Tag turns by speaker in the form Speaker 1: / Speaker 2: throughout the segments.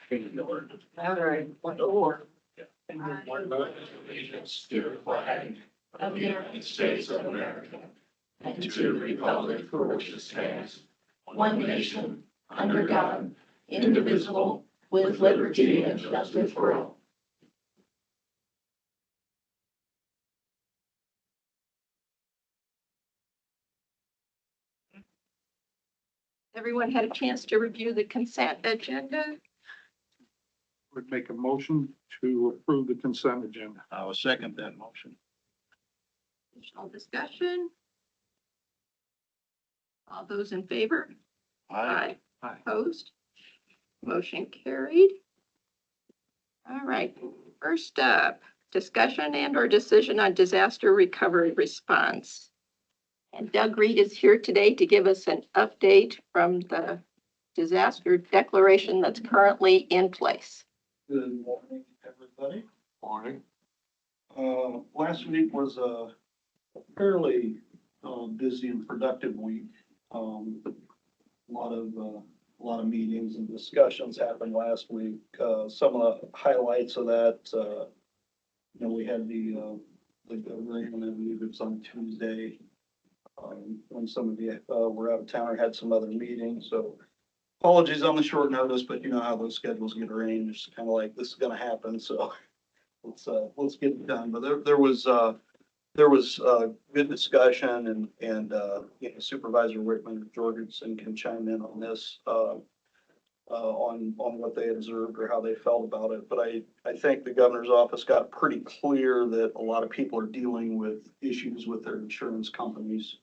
Speaker 1: All right, what or?
Speaker 2: Allegiance to the flag of the United States of America and to the republic for which it stands, one nation, under God, indivisible, with liberty and justice for all.
Speaker 3: Everyone had a chance to review the consent agenda.
Speaker 4: Would make a motion to approve the consent agenda.
Speaker 2: I will second that motion.
Speaker 3: Additional discussion? All those in favor? Aye.
Speaker 4: Aye.
Speaker 3: Opposed? Motion carried. All right, first up, discussion and or decision on disaster recovery response. And Doug Reed is here today to give us an update from the disaster declaration that's currently in place.
Speaker 5: Good morning, everybody.
Speaker 4: Morning.
Speaker 5: Last week was a fairly busy and productive week. A lot of meetings and discussions happened last week. Some of the highlights of that, we had the rain, I believe it was on Tuesday. When some of you were out of town or had some other meetings, so apologies on the short notice, but you know how those schedules get arranged. It's kind of like this is going to happen, so let's get it done. But there was good discussion, and Supervisor Whitman Jorgensen can chime in on this on what they observed or how they felt about it. But I think the governor's office got pretty clear that a lot of people are dealing with issues with their insurance companies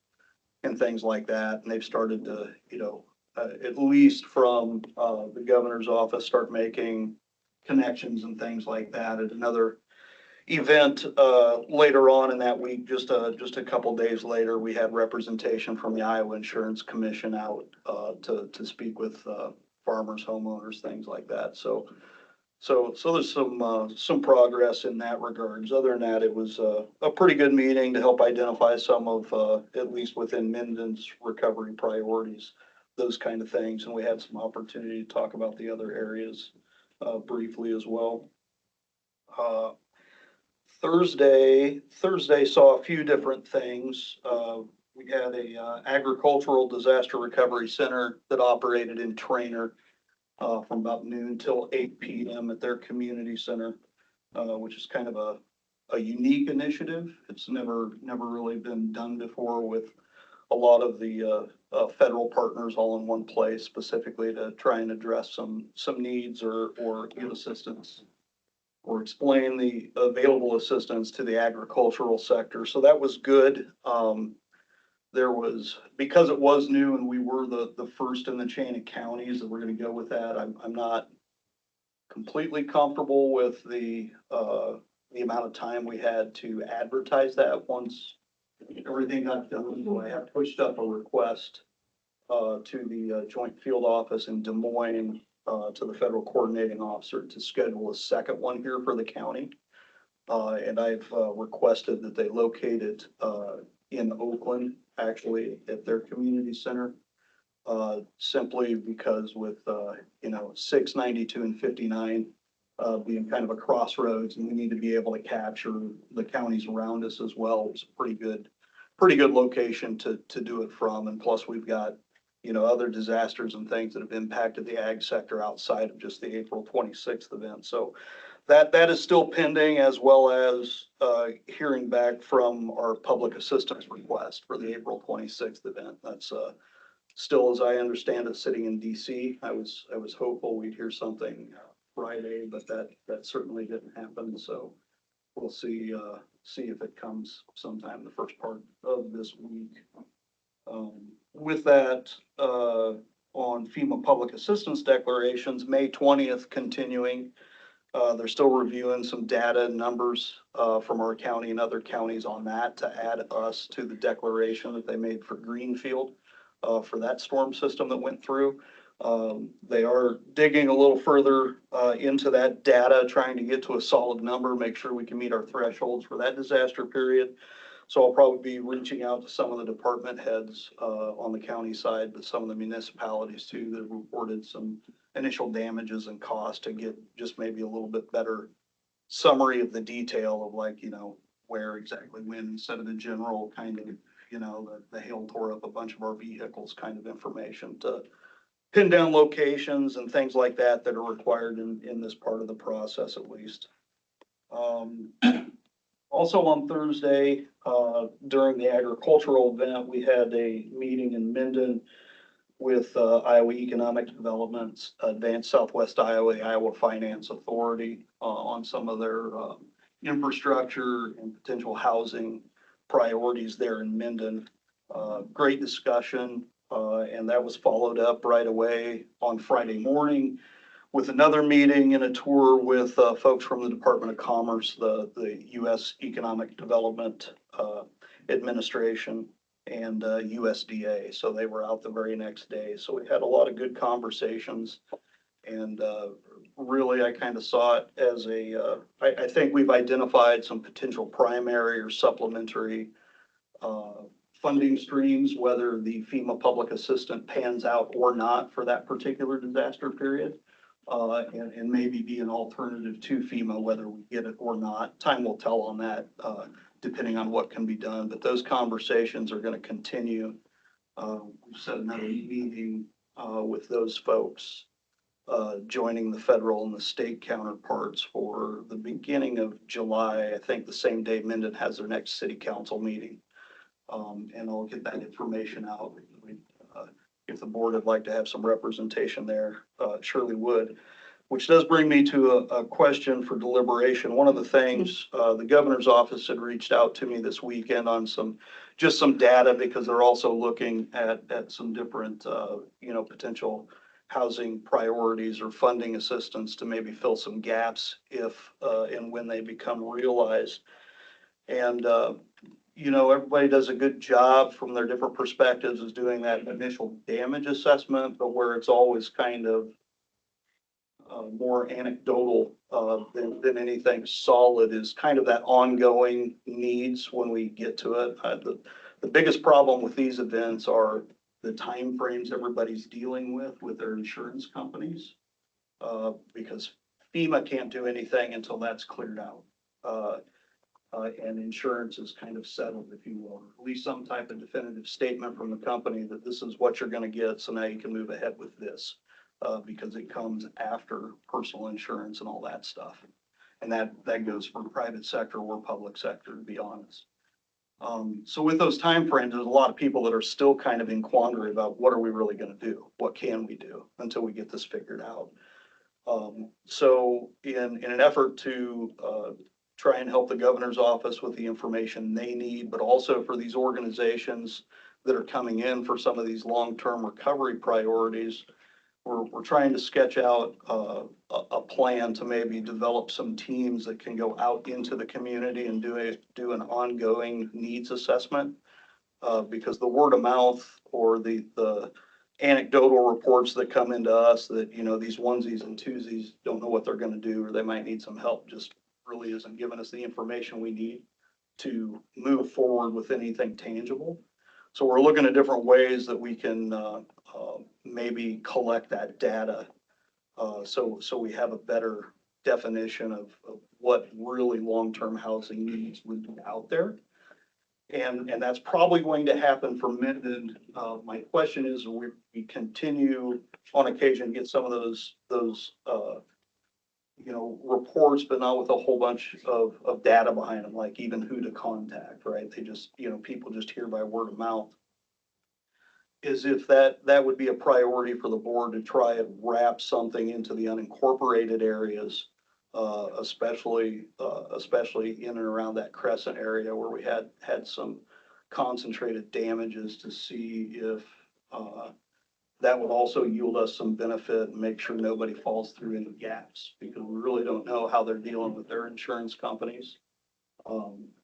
Speaker 5: and things like that, and they've started to, at least from the governor's office, start making connections and things like that. At another event later on in that week, just a couple days later, we had representation from the Iowa Insurance Commission out to speak with farmers, homeowners, things like that. So there's some progress in that regards. Other than that, it was a pretty good meeting to help identify some of, at least within Minden's recovery priorities, those kind of things. And we had some opportunity to talk about the other areas briefly as well. Thursday saw a few different things. We had a agricultural disaster recovery center that operated in Trainer from about noon till 8 p.m. at their community center, which is kind of a unique initiative. It's never really been done before with a lot of the federal partners all in one place, specifically to try and address some needs or give assistance or explain the available assistance to the agricultural sector. So that was good. Because it was new and we were the first in the chain of counties that we're going to go with that, I'm not completely comfortable with the amount of time we had to advertise that once everything got done. So I have pushed up a request to the Joint Field Office in Des Moines, to the Federal Coordinating Officer to schedule a second one here for the county. And I've requested that they locate it in Oakland, actually at their community center, simply because with 692 and 59 being kind of a crossroads, and we need to be able to capture the counties around us as well. It's a pretty good location to do it from. And plus we've got other disasters and things that have impacted the ag sector outside of just the April 26th event. So that is still pending, as well as hearing back from our public assistance request for the April 26th event. That's still, as I understand it, sitting in DC. I was hopeful we'd hear something Friday, but that certainly didn't happen. So we'll see if it comes sometime in the first part of this week. With that, on FEMA public assistance declarations, May 20th continuing. They're still reviewing some data and numbers from our county and other counties on that to add us to the declaration that they made for Greenfield for that storm system that went through. They are digging a little further into that data, trying to get to a solid number, make sure we can meet our thresholds for that disaster period. So I'll probably be reaching out to some of the department heads on the county side, but some of the municipalities too that reported some initial damages and cost to get just maybe a little bit better summary of the detail of like, where exactly when, instead of the general kind of, the hail tore up a bunch of our vehicles kind of information, to pin down locations and things like that that are required in this part of the process at least. Also on Thursday, during the agricultural event, we had a meeting in Minden with Iowa Economic Development's Advanced Southwest Iowa Finance Authority on some of their infrastructure and potential housing priorities there in Minden. Great discussion, and that was followed up right away on Friday morning with another meeting and a tour with folks from the Department of Commerce, the U.S. Economic Development Administration, and USDA. So they were out the very next day. So we had a lot of good conversations, and really I kind of saw it as I think we've identified some potential primary or supplementary funding streams, whether the FEMA public assistant pans out or not for that particular disaster period. And maybe be an alternative to FEMA, whether we get it or not. Time will tell on that, depending on what can be done. But those conversations are going to continue. We've set another meeting with those folks, joining the federal and the state counterparts for the beginning of July. I think the same day Minden has their next city council meeting. And I'll get that information out. If the board would like to have some representation there, surely would. Which does bring me to a question for deliberation. One of the things, the governor's office had reached out to me this weekend on some data, because they're also looking at some different, potential housing priorities or funding assistance to maybe fill some gaps if and when they become realized. And everybody does a good job from their different perspectives is doing that initial damage assessment, but where it's always kind of more anecdotal than anything solid is kind of that ongoing needs when we get to it. The biggest problem with these events are the timeframes everybody's dealing with their insurance companies, because FEMA can't do anything until that's cleared out. And insurance is kind of settled, if you will, or at least some type of definitive statement from the company that this is what you're going to get. So now you can move ahead with this, because it comes after personal insurance and all that stuff. And that goes for private sector or public sector, to be honest. So with those timeframes, there's a lot of people that are still kind of in quandary about what are we really going to do? What can we do until we get this figured out? So in an effort to try and help the governor's office with the information they need, but also for these organizations that are coming in for some of these long-term recovery priorities, we're trying to sketch out a plan to maybe develop some teams that can go out into the community and do an ongoing needs assessment. Because the word of mouth or the anecdotal reports that come into us that, these onesies and twosies don't know what they're going to do, or they might need some help, just really isn't giving us the information we need to move forward with anything tangible. So we're looking at different ways that we can maybe collect that data, so we have a better definition of what really long-term housing needs would be out there. And that's probably going to happen for Minden. My question is, we continue on occasion to get some of those reports, but not with a whole bunch of data behind them, like even who to contact, right? They just, people just hear by word of mouth. Is if that would be a priority for the board to try and wrap something into the unincorporated areas, especially in and around that Crescent area where we had some concentrated damages, to see if that would also yield us some benefit and make sure nobody falls through any gaps, because we really don't know how they're dealing with their insurance companies.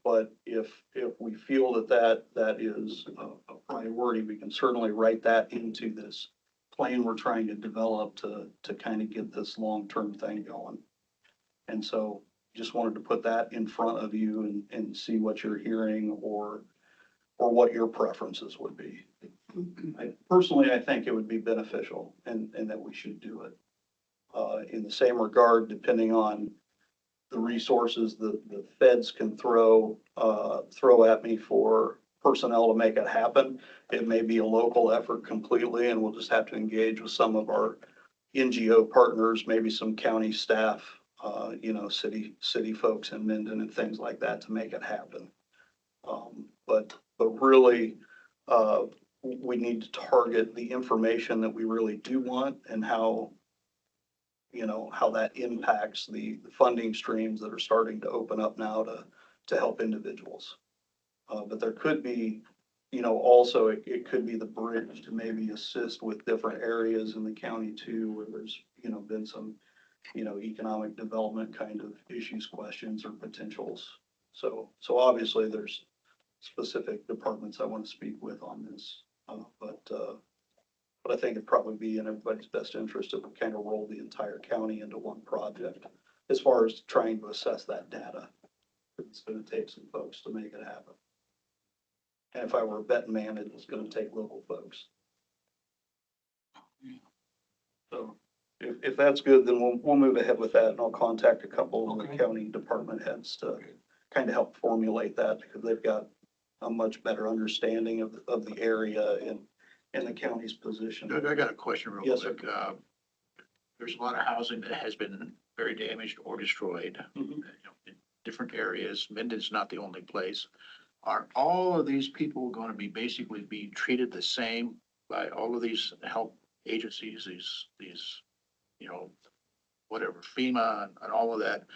Speaker 5: But if we feel that is a priority, we can certainly write that into this plan we're trying to develop to kind of get this long-term thing going. And so just wanted to put that in front of you and see what you're hearing or what your preferences would be. Personally, I think it would be beneficial and that we should do it. In the same regard, depending on the resources the feds can throw at me for personnel to make it happen, it may be a local effort completely, and we'll just have to engage with some of our NGO partners, maybe some county staff, city folks in Minden and things like that to make it happen. But really, we need to target the information that we really do want and how that impacts the funding streams that are starting to open up now to help individuals. But there could be, also it could be the bridge to maybe assist with different areas in the county too, where there's, been some, economic development kind of issues, questions or potentials. So obviously there's specific departments I want to speak with on this. But I think it'd probably be in everybody's best interest if we kind of roll the entire county into one project as far as trying to assess that data. It's going to take some folks to make it happen. And if I were a betting man, it's going to take local folks. So if that's good, then we'll move ahead with that, and I'll contact a couple of the county department heads to kind of help formulate that, because they've got a much better understanding of the area and the county's position.
Speaker 1: Doug, I got a question real
Speaker 5: Yes, sir.
Speaker 1: quick. There's a lot of housing that has been very damaged or destroyed
Speaker 5: Mhm.
Speaker 1: in different areas. Minden's not the only place. Are all of these people going to be basically be treated the same by all of these help agencies, these, whatever, FEMA and all of that?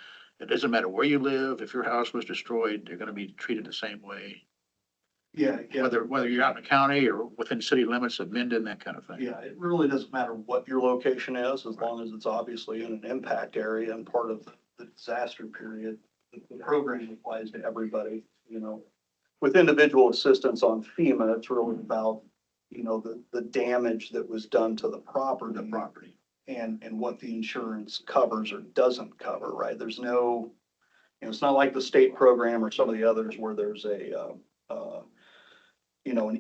Speaker 1: It doesn't matter where you live. If your house was destroyed, they're going to be treated the same way.
Speaker 5: Yeah.
Speaker 1: Whether you're out in the county or within city limits of Minden, that kind of thing.
Speaker 5: Yeah, it really doesn't matter what your location is, as long as it's obviously in an impact area and part of the disaster period. The program applies to everybody, With individual assistance on FEMA, it's really about, the damage that was done to the property. And what the insurance covers or doesn't cover, right? There's no, it's not like the state program or some of the others where there's an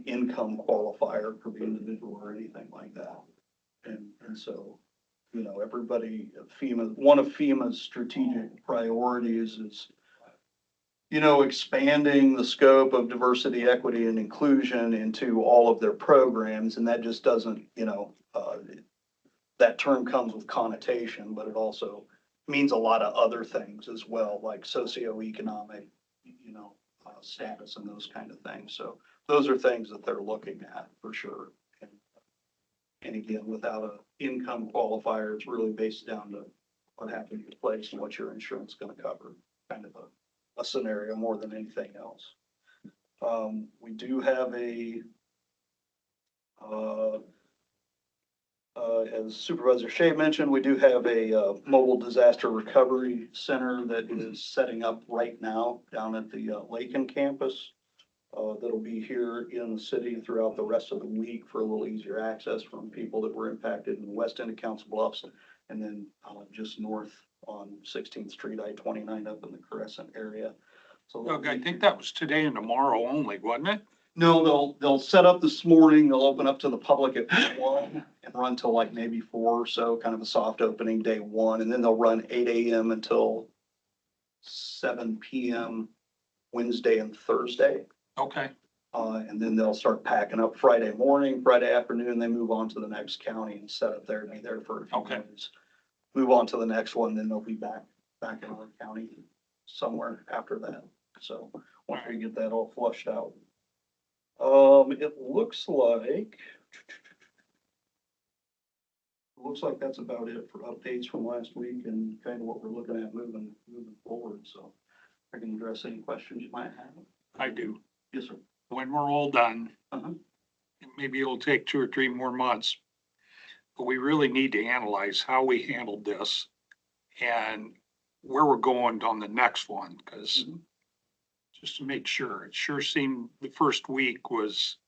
Speaker 5: income qualifier for the individual or anything like that. And so, everybody, one of FEMA's strategic priorities is, expanding the scope of diversity, equity, and inclusion into all of their programs. And that just doesn't, that term comes with connotation, but it also means a lot of other things as well, like socioeconomic, status and those kind of things. So those are things that they're looking at for sure. And again, without an income qualifier, it's really based down to what happened to your place and what your insurance is going to cover, kind of a scenario more than anything else. We do have as Supervisor Shea mentioned, we do have a mobile disaster recovery center that is setting up right now down at the Lakin campus. That'll be here in the city throughout the rest of the week for a little easier access from people that were impacted in the west end of Council Bluffs, and then just north on 16th Street, I-29 up in the Crescent area. So
Speaker 4: Doug, I think that was today and tomorrow only, wasn't it?
Speaker 5: no, they'll set up this morning. They'll open up to the public at 1 and run till like maybe 4 or so, kind of a soft opening day 1, and then they'll run 8 a.m. until 7 p.m. Wednesday and Thursday.
Speaker 4: Okay.
Speaker 5: And then they'll start packing up Friday morning, Friday afternoon, they move on to the next county and set up there and be there for a few
Speaker 4: Okay.
Speaker 5: days. Move on to the next one, then they'll be back in our county somewhere after that. So once we get that all flushed out. It looks like that's about it for updates from last week and kind of what we're looking at moving forward. So I can address any questions you might have.
Speaker 4: I do.
Speaker 5: Yes, sir.
Speaker 4: When we're all done,
Speaker 5: Uh-huh.
Speaker 4: maybe it'll take 2 or 3 more months, but we really need to analyze how we handled this and where we're going on the next one, because
Speaker 5: Mhm.
Speaker 4: just to make sure, it sure seemed the first week was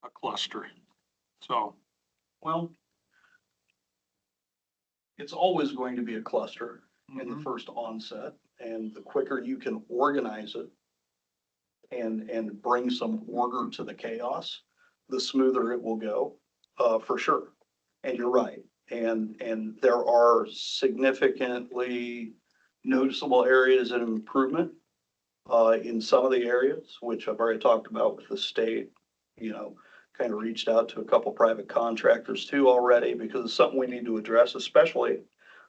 Speaker 4: a cluster. So,
Speaker 5: Well, it's always going to be a cluster in the
Speaker 4: mhm.
Speaker 5: first onset, and the quicker you can organize it and bring some order to the chaos, the smoother it will go. for sure. And you're right. And there are significantly noticeable areas of improvement in some of the areas, which I've already talked about with the state, kind of reached out to a couple private contractors too already, because it's something we need to address, especially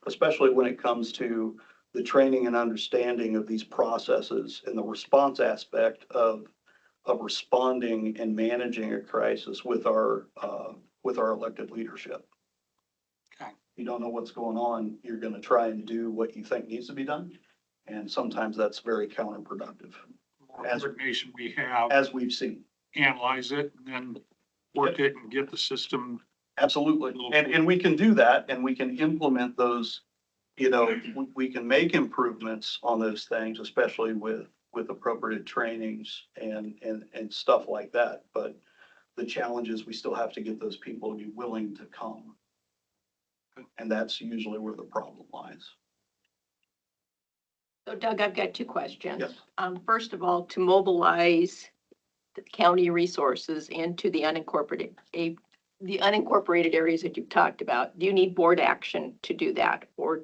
Speaker 5: when it comes to the training and understanding of these processes and the response aspect of responding and managing a crisis with our elected leadership.
Speaker 4: Okay.
Speaker 5: You don't know what's going on, you're gonna try and do what you think needs to be done. And sometimes that's very counterproductive,
Speaker 4: More information we have,
Speaker 5: as we've seen.
Speaker 4: analyze it, and then work it and get the system.
Speaker 5: Absolutely. And we can do that, and we can implement those, we can make improvements on those things, especially with appropriate trainings and stuff like that. But the challenge is we still have to get those people to be willing to come. And that's usually where the problem lies.
Speaker 3: So Doug, I've got two questions.
Speaker 5: Yes.
Speaker 3: First of all, to mobilize the county resources into the unincorporated areas that you've talked about, do you need board action to do that? Or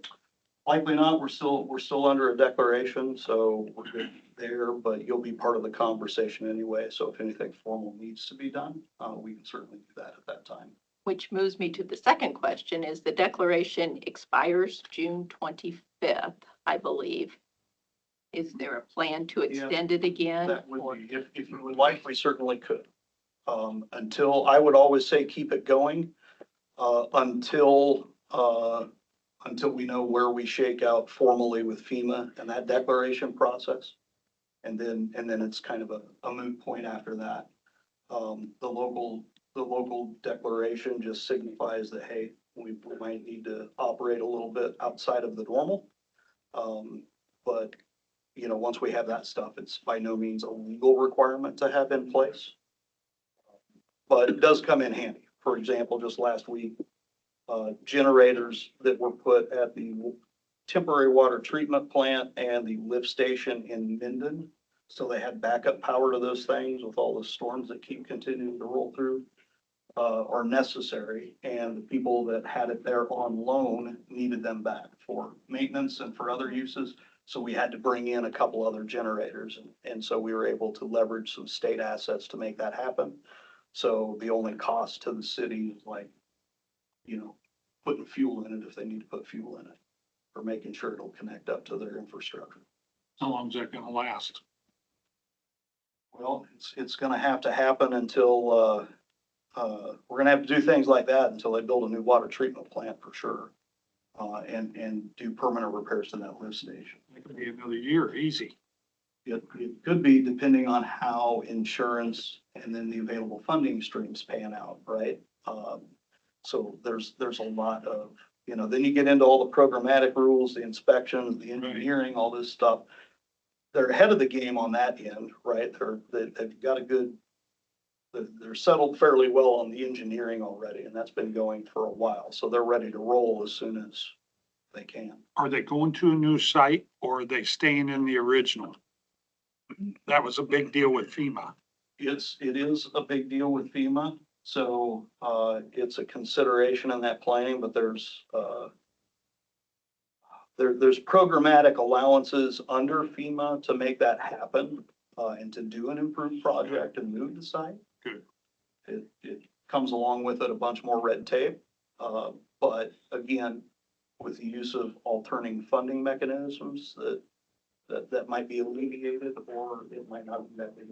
Speaker 5: Likely not. We're still under a declaration, so we're good there, but you'll be part of the conversation anyway. So if anything formal needs to be done, we can certainly do that at that time.
Speaker 3: which moves me to the second question, is the declaration expires June 25th, I believe. Is there a plan to extend it again?
Speaker 5: That would
Speaker 3: or-
Speaker 5: be, if you would like, we certainly could. Until, I would always say, keep it going, until we know where we shake out formally with FEMA and that declaration process. And then it's kind of a moot point after that. The local declaration just signifies that, hey, we might need to operate a little bit outside of the normal. But once we have that stuff, it's by no means a legal requirement to have in place. But it does come in handy. For example, just last week, generators that were put at the temporary water treatment plant and the lift station in Minden. So they had backup power to those things with all the storms that keep continuing to roll through, are necessary. And the people that had it there on loan needed them back for maintenance and for other uses. So we had to bring in a couple other generators. And so we were able to leverage some state assets to make that happen. So the only cost to the city is putting fuel in it if they need to put fuel in it, or making sure it'll connect up to their infrastructure.
Speaker 4: How long is that gonna last?
Speaker 5: Well, it's gonna have to happen until, we're gonna have to do things like that until they build a new water treatment plant for sure. And do permanent repairs to that lift station.
Speaker 4: It could be another year, easy.
Speaker 5: It could be, depending on how insurance and then the available funding streams pan out, right? So there's a lot of, then you get into all the programmatic rules, the inspections, the engineering, all this stuff. They're ahead of the game on that end, right? They've got they're settled fairly well on the engineering already, and that's been going for a while. So they're ready to roll as soon as they can.
Speaker 4: Are they going to a new site or are they staying in the original? That was a big deal with FEMA.
Speaker 5: It is a big deal with FEMA, so it's a consideration in that planning, but there's programmatic allowances under FEMA to make that happen, and to do an improved project and move the site.
Speaker 4: Good.
Speaker 5: It comes along with it a bunch more red tape, but again, with the use of alternating funding mechanisms that might be alleviated, or it might not be that big.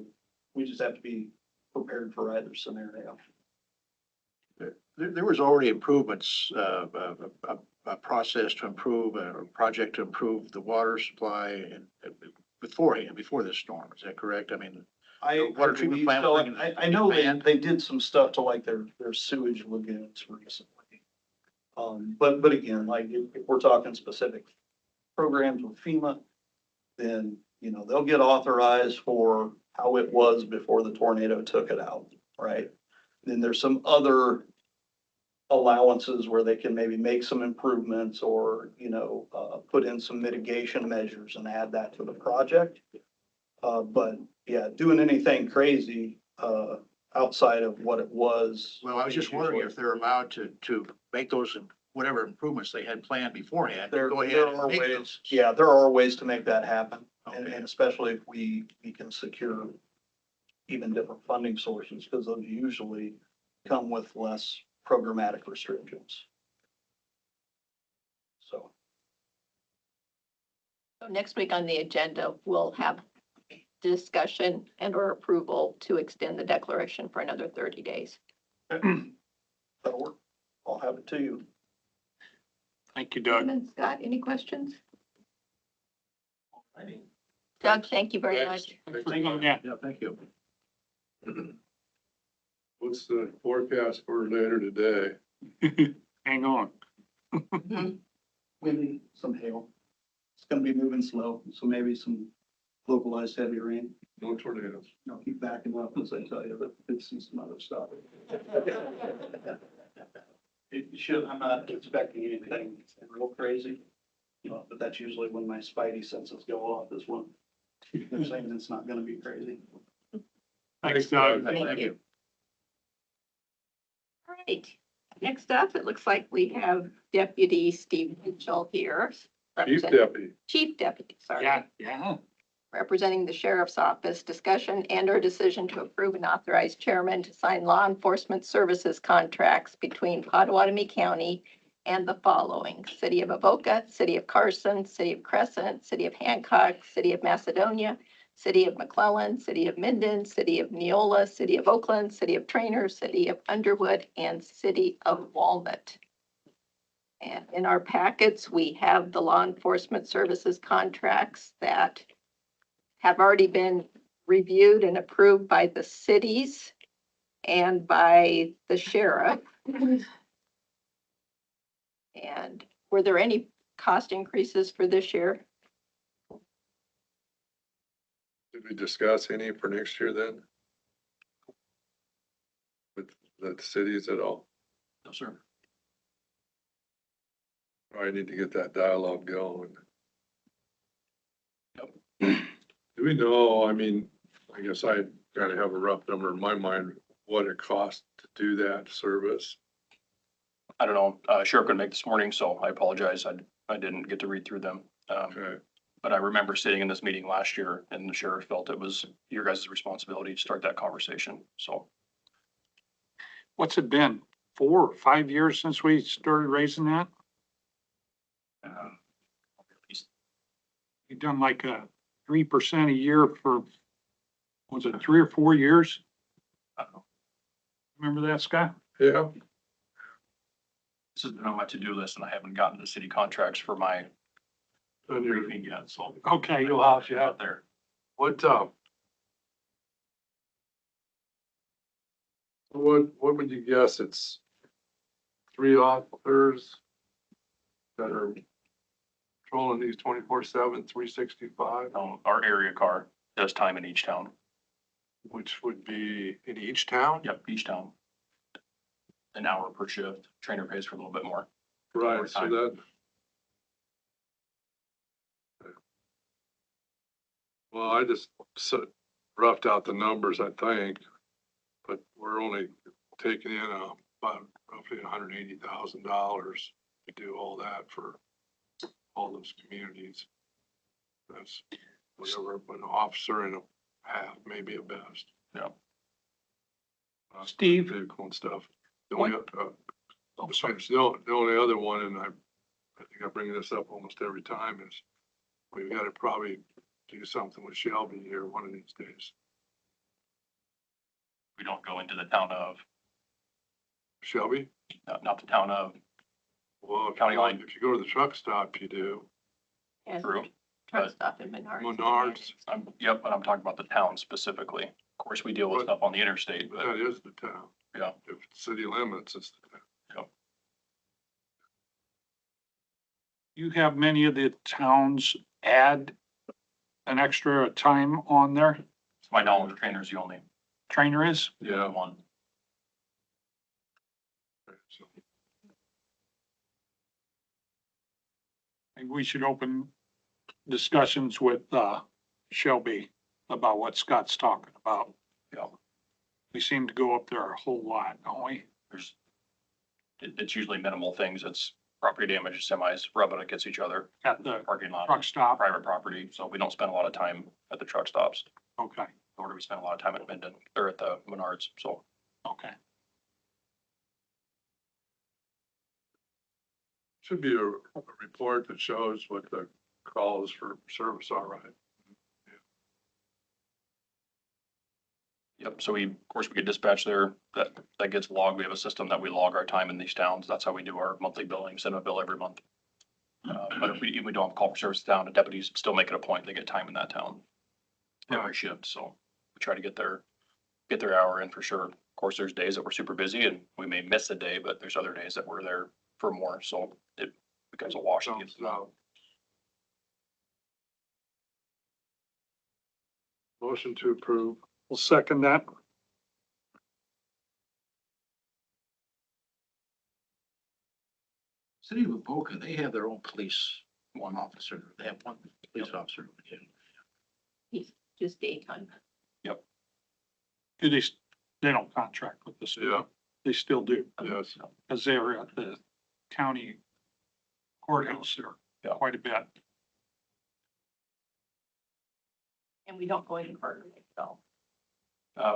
Speaker 5: We just have to be prepared for either scenario.
Speaker 1: There was already improvements, a process to improve, a project to improve the water supply and before this storm. Is that correct? I mean, water treatment plant.
Speaker 5: So I know they did some stuff to like their sewage lagoons recently. But again, like if we're talking specific programs with FEMA, then, they'll get authorized for how it was before the tornado took it out, right? Then there's some other allowances where they can maybe make some improvements or, put in some mitigation measures and add that to the project. But yeah, doing anything crazy, outside of what it was.
Speaker 1: Well, I was just wondering if they're allowed to make those, whatever improvements they had planned beforehand,
Speaker 5: There,
Speaker 1: go ahead
Speaker 5: there
Speaker 1: and
Speaker 5: are
Speaker 1: make
Speaker 5: ways,
Speaker 1: those.
Speaker 5: yeah, there are ways to make that happen. And,
Speaker 1: Okay.
Speaker 5: and especially if we can secure even different funding sources, because those usually come with less programmatic restrictions. So,
Speaker 3: So next week on the agenda, we'll have discussion and or approval to extend the declaration for another 30 days.
Speaker 5: that'll work. I'll have it to you.
Speaker 4: Thank you, Doug.
Speaker 3: And Scott, any questions? Doug, thank you very much.
Speaker 4: Thanks for coming in.
Speaker 1: Yeah, thank you.
Speaker 6: What's the forecast for later today?
Speaker 4: Hang on.
Speaker 3: Mhm.
Speaker 5: Maybe some hail. It's gonna be moving slow, so maybe some localized heavy rain.
Speaker 6: No tornadoes.
Speaker 5: I'll keep backing up as I tell you that it's some other stuff. It should, I'm not expecting anything real crazy, but that's usually when my spidey senses go off, is when they're saying it's not gonna be crazy.
Speaker 4: Thanks, Doug.
Speaker 3: Thank you. All right, next up, it looks like we have Deputy Steve Mitchell here.
Speaker 6: Chief Deputy.
Speaker 3: Chief Deputy, sorry.
Speaker 4: Yeah.
Speaker 3: Representing the Sheriff's Office, discussion and or decision to approve and authorize chairman to sign law enforcement services contracts between Potawatomi County and the following: City of Avoca, City of Carson, City of Crescent, City of Hancock, City of Macedonia, City of McClellan, City of Minden, City of Neola, City of Oakland, City of Trainer, City of Underwood, and City of Walnut. And in our packets, we have the law enforcement services contracts that have already been reviewed and approved by the cities and by the sheriff. And were there any cost increases for this year?
Speaker 6: Did we discuss any for next year then? With the cities at all?
Speaker 1: No, sir.
Speaker 6: I need to get that dialogue going. Do we know, I mean, I guess I kind of have a rough number in my mind, what it costs to do that service?
Speaker 7: I don't know, Sheriff couldn't make this morning, so I apologize. I didn't get to read through them.
Speaker 6: Okay,
Speaker 7: But I remember sitting in this meeting last year and the sheriff felt it was your guys' responsibility to start that conversation. So
Speaker 4: What's it been? 4 or 5 years since we started raising that?
Speaker 7: at least
Speaker 4: We've done like a 3% a year for, was it 3 or 4 years?
Speaker 7: I don't know.
Speaker 4: Remember that, Scott?
Speaker 6: yeah,
Speaker 7: This has been on my to-do list and I haven't gotten the city contracts for my
Speaker 6: on your,
Speaker 7: briefing yet, so.
Speaker 4: Okay, you'll have, yeah.
Speaker 7: Out there.
Speaker 6: what would you guess? It's 3 officers that are patrolling these 24/7, 365,
Speaker 7: Our area car does time in each town.
Speaker 6: which would be in each town?
Speaker 7: Yep, each town. An hour per shift. Trainer pays for a little bit more.
Speaker 6: Right, so
Speaker 7: Overtime.
Speaker 6: that. Well, I just roughed out the numbers, I think, but we're only taking in about roughly $180,000 to do all that for all those communities. That's whatever, an officer and a half, maybe at best.
Speaker 7: Yeah.
Speaker 4: Steve?
Speaker 6: Vehicle and stuff. The only, besides, the only other one, and I think I bring this up almost every time, is we've got to probably do something with Shelby here one of these days.
Speaker 7: We don't go into the town of,
Speaker 6: Shelby?
Speaker 7: not the town of,
Speaker 6: Well,
Speaker 7: County line.
Speaker 6: if you go to the truck stop, you do.
Speaker 3: And
Speaker 7: True.
Speaker 3: truck stop in Menards.
Speaker 6: Menards.
Speaker 7: Yep, but I'm talking about the town specifically. Of course, we deal with stuff on the interstate, but
Speaker 6: That is the town.
Speaker 7: yeah.
Speaker 6: If it's city limits, it's the town.
Speaker 4: You have many of the towns add an extra time on there.
Speaker 7: To my knowledge, Trainer's the only
Speaker 4: Trainer is?
Speaker 6: Yeah.
Speaker 7: one.
Speaker 6: So,
Speaker 4: Maybe we should open discussions with Shelby about what Scott's talking about.
Speaker 7: Yeah.
Speaker 4: We seem to go up there a whole lot, don't we?
Speaker 7: There's, it's usually minimal things. It's property damage, semis rubbing against each other,
Speaker 4: At the
Speaker 7: parking lot,
Speaker 4: truck stop?
Speaker 7: private property. So we don't spend a lot of time at the truck stops.
Speaker 4: Okay,
Speaker 7: Nor do we spend a lot of time at Minden or at the Menards. So
Speaker 4: okay.
Speaker 6: Should be a report that shows what the calls for service are, right?
Speaker 7: yep. So we, of course, we get dispatch there. That gets logged. We have a system that we log our time in these towns. That's how we do our monthly billing, send them a bill every month. But if we don't have call for service down, the deputies still make it a point. They get time in that town every shift. So we try to get their hour in for sure. Of course, there's days that we're super busy and we may miss a day, but there's other days that we're there for more. So it becomes a wash.
Speaker 6: Sounds out. Motion to approve.
Speaker 4: We'll second that.
Speaker 1: City of Boca, they have their own police, one officer. They have one police officer. Yeah.
Speaker 3: He's just daytime.
Speaker 4: Do they don't contract with the city?
Speaker 6: Yeah.
Speaker 4: They still do,
Speaker 6: Yes.
Speaker 4: because they're at the county courthouse there
Speaker 7: Yeah.
Speaker 4: quite a bit.
Speaker 3: And we don't go any further, so.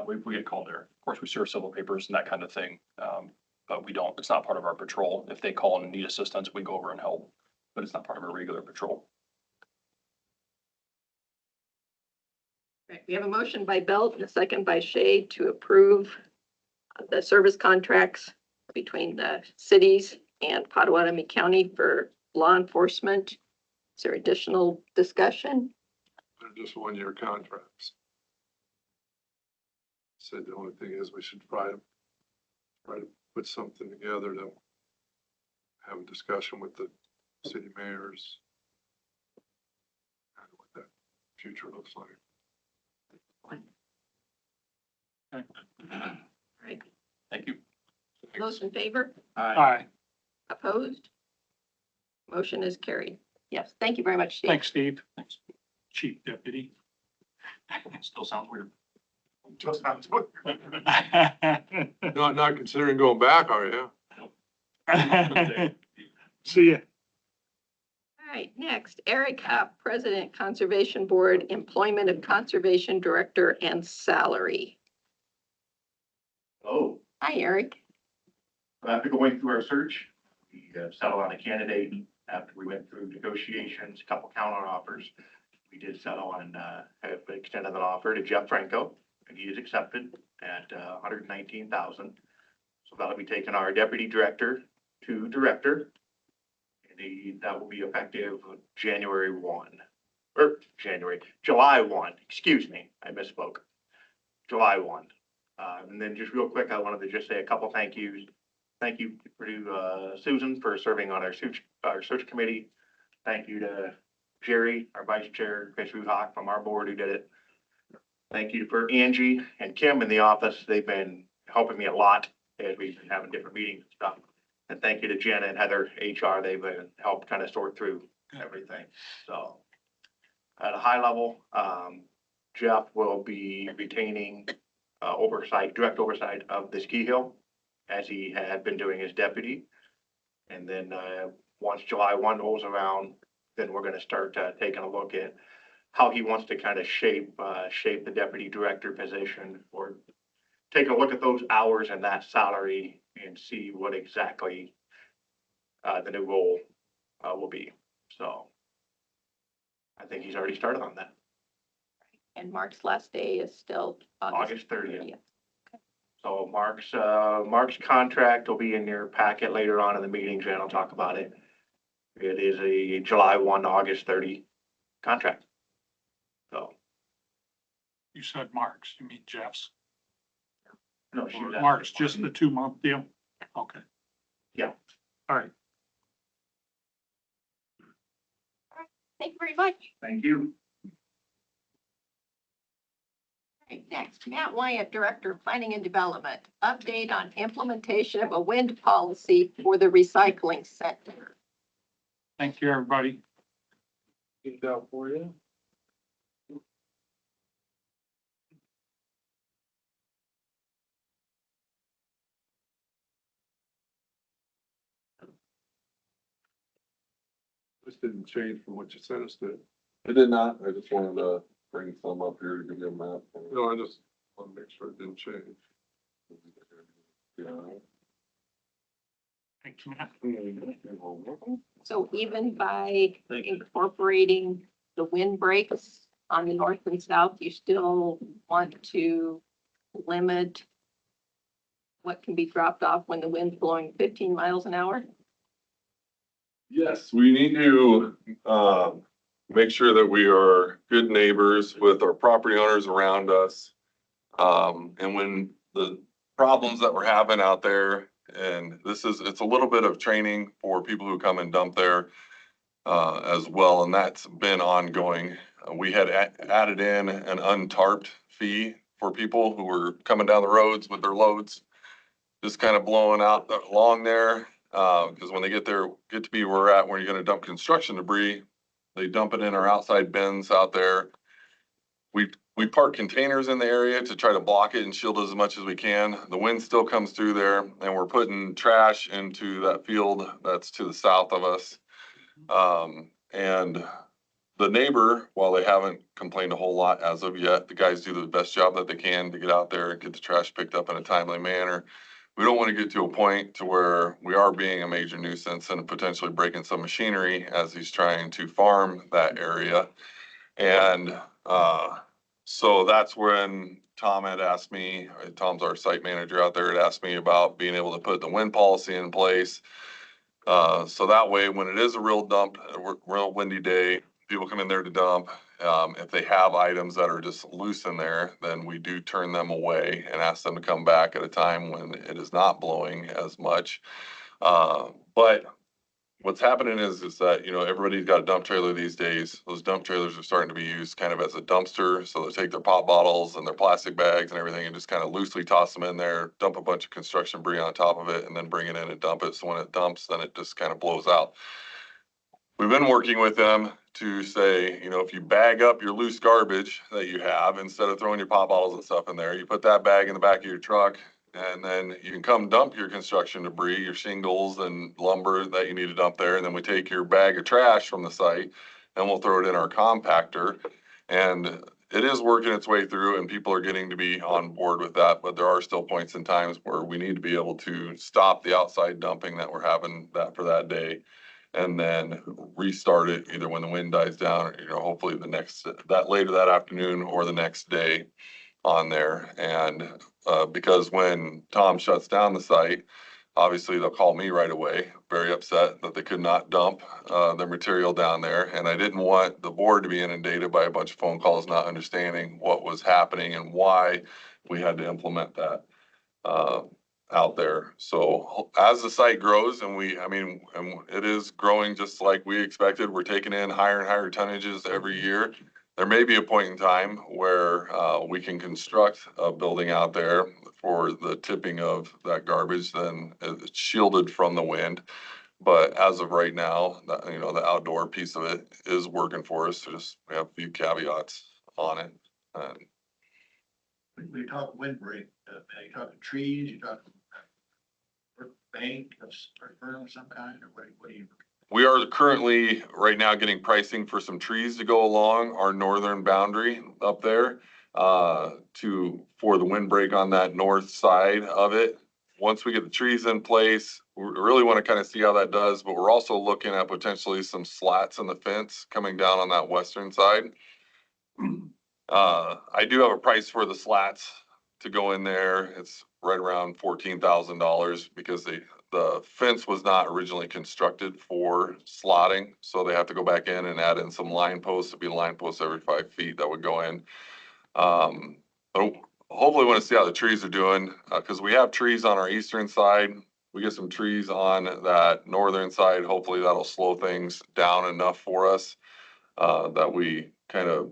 Speaker 7: We get called there. Of course, we serve civil papers and that kind of thing. But we don't, it's not part of our patrol. If they call and need assistance, we go over and help, but it's not part of our regular patrol.
Speaker 3: Right, we have a motion by Belt and a second by Shea to approve the service contracts between the cities and Potawatomi County for law enforcement. Is there additional discussion?
Speaker 6: They're just 1-year contracts. Said the only thing is we should try to put something together to have a discussion with the city mayors. And what that future looks like.
Speaker 3: Right,
Speaker 7: Thank you.
Speaker 3: those in favor?
Speaker 4: Aye.
Speaker 3: Opposed? Motion is carried. Yes, thank you very much, Steve.
Speaker 4: Thanks, Steve.
Speaker 7: Thanks.
Speaker 4: Chief Deputy.
Speaker 7: Still sounds weird.
Speaker 6: Not considering going back, are you?
Speaker 4: See ya.
Speaker 3: All right, next, Eric Hupp, President, Conservation Board, Employment of Conservation Director and Salary.
Speaker 8: Oh,
Speaker 3: Hi, Eric.
Speaker 8: after going through our search, we settled on a candidate after we went through negotiations, a couple counter offers. We did settle on, have extended an offer to Jeff Franco, and he is accepted at $119,000. So that'll be taking our deputy director to director. And that will be effective July 1, excuse me, I misspoke. July 1. And then just real quick, I wanted to just say a couple thank yous. Thank you to Susan for serving on our search committee. Thank you to Jerry, our vice chair, Chris Ruhock from our board who did it. Thank you for Angie and Kim in the office. They've been helping me a lot as we've been having different meetings and stuff. And thank you to Jenna and Heather, HR. They've helped kind of sort through everything. So at a high level, Jeff will be retaining direct oversight of the ski hill as he had been doing as deputy. And then once July 1 rolls around, then we're going to start taking a look at how he wants to kind of shape the deputy director position, or take a look at those hours and that salary and see what exactly the new role will be. So I think he's already started on that.
Speaker 3: And Mark's last day is still
Speaker 8: August 30th. So Mark's contract will be in your packet later on in the meeting. Jen will talk about it. It is a July 1 to August 30 contract. So,
Speaker 4: You said Mark's, you mean Jeff's?
Speaker 8: no, she was.
Speaker 4: Mark's just the 2-month deal? Okay.
Speaker 8: Yeah.
Speaker 4: All right.
Speaker 3: Thank you very much.
Speaker 8: Thank you.
Speaker 3: All right, next, Matt Wyatt, Director of Planning and Development, update on implementation of a wind policy for the recycling center.
Speaker 4: Thank you, everybody.
Speaker 6: Get it out for you. This didn't change from what you sent us to.
Speaker 9: It did not. I just wanted to bring some up here to give you a map.
Speaker 6: No, I just want to make sure it didn't change.
Speaker 9: Yeah.
Speaker 3: So even by incorporating the windbreaks on the north and south, you still want to limit what can be dropped off when the wind's blowing 15 miles an hour?
Speaker 9: Yes, we need to, make sure that we are good neighbors with our property owners around us. And when the problems that we're having out there, and it's a little bit of training for people who come and dump there, as well, and that's been ongoing. We had added in an untarped fee for people who were coming down the roads with their loads, just kind of blowing out along there. Because when they get to be where we're at, where you're gonna dump construction debris, they dump it in our outside bins out there. We park containers in the area to try to block it and shield it as much as we can. The wind still comes through there, and we're putting trash into that field that's to the south of us. And the neighbor, while they haven't complained a whole lot as of yet, the guys do the best job that they can to get out there and get the trash picked up in a timely manner. We don't want to get to a point to where we are being a major nuisance and potentially breaking some machinery as he's trying to farm that area. And, so that's when Tom had asked me, Tom's our site manager out there, had asked me about being able to put the wind policy in place. So that way, when it is a real dump, a real windy day, people come in there to dump. If they have items that are just loose in there, then we do turn them away and ask them to come back at a time when it is not blowing as much. But what's happening is that, everybody's got a dump trailer these days. Those dump trailers are starting to be used kind of as a dumpster. So they take their pop bottles and their plastic bags and everything and just kind of loosely toss them in there, dump a bunch of construction debris on top of it, and then bring it in and dump it. So when it dumps, then it just kind of blows out. We've been working with them to say, if you bag up your loose garbage that you have, instead of throwing your pop bottles and stuff in there, you put that bag in the back of your truck, and then you can come dump your construction debris, your shingles and lumber that you need to dump there. And then we take your bag of trash from the site and we'll throw it in our compactor. And it is working its way through and people are getting to be on board with that. But there are still points and times where we need to be able to stop the outside dumping that we're having that for that day, and then restart it either when the wind dies down, or, hopefully later that afternoon or the next day on there. And because when Tom shuts down the site, obviously they'll call me right away, very upset that they could not dump their material down there. And I didn't want the board to be inundated by a bunch of phone calls, not understanding what was happening and why we had to implement that out there. So as the site grows and it is growing just like we expected, we're taking in higher and higher tonnages every year. There may be a point in time where we can construct a building out there for the tipping of that garbage, then it's shielded from the wind. But as of right now, the outdoor piece of it is working for us. So we have a few caveats on it.
Speaker 1: When we talk windbreak, you talking trees, you talking bank of some kind, or what do you?
Speaker 9: We are currently right now getting pricing for some trees to go along our northern boundary up there for the windbreak on that north side of it. Once we get the trees in place, we really want to kind of see how that does, but we're also looking at potentially some slats in the fence coming down on that western side. I do have a price for the slats to go in there. It's right around $14,000 because the fence was not originally constructed for slotting. So they have to go back in and add in some line posts. It'd be line posts every 5 feet that would go in. But hopefully want to see how the trees are doing, because we have trees on our eastern side. We get some trees on that northern side. Hopefully that'll slow things down enough for us that we kind of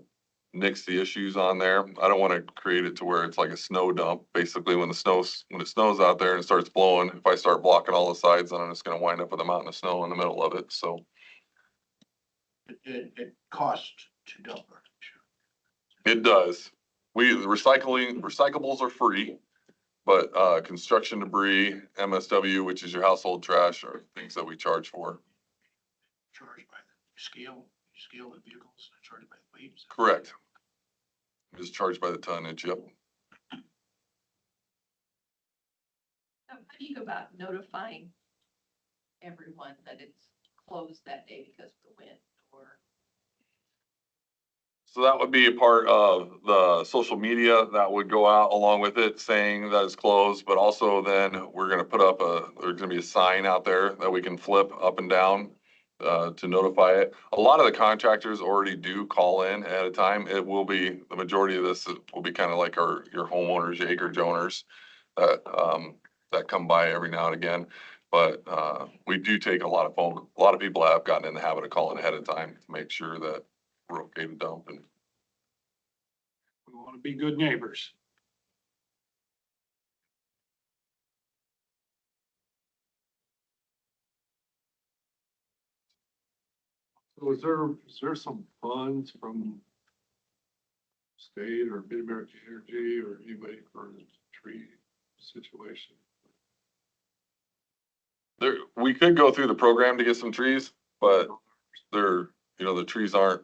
Speaker 9: nix the issues on there. I don't want to create it to where it's like a snow dump. Basically, when it snows out there and it starts blowing, if I start blocking all the sides, then I'm just going to wind up with a mountain of snow in the middle of it. So
Speaker 1: It costs to dump
Speaker 9: it does. Recyclables are free, but construction debris, MSW, which is your household trash, are things that we charge for.
Speaker 1: charged by you scale the vehicles and charge by the weight?
Speaker 9: Correct. Just charged by the tonnage, yep.
Speaker 3: How do you go about notifying everyone that it's closed that day because of the wind or?
Speaker 9: So that would be a part of the social media that would go out along with it saying that it's closed, but also then we're gonna put up there's gonna be a sign out there that we can flip up and down to notify it. A lot of the contractors already do call in at a time. It will be, the majority of this will be kind of like your homeowners, your acreage owners that come by every now and again. But we do take a lot of people have gotten in the habit of calling ahead of time to make sure that we're okay to dump. And
Speaker 4: We want to be good neighbors.
Speaker 6: So is there some funds from state or Mid-American Energy or anybody for the tree situation?
Speaker 9: there, we could go through the program to get some trees, but the trees aren't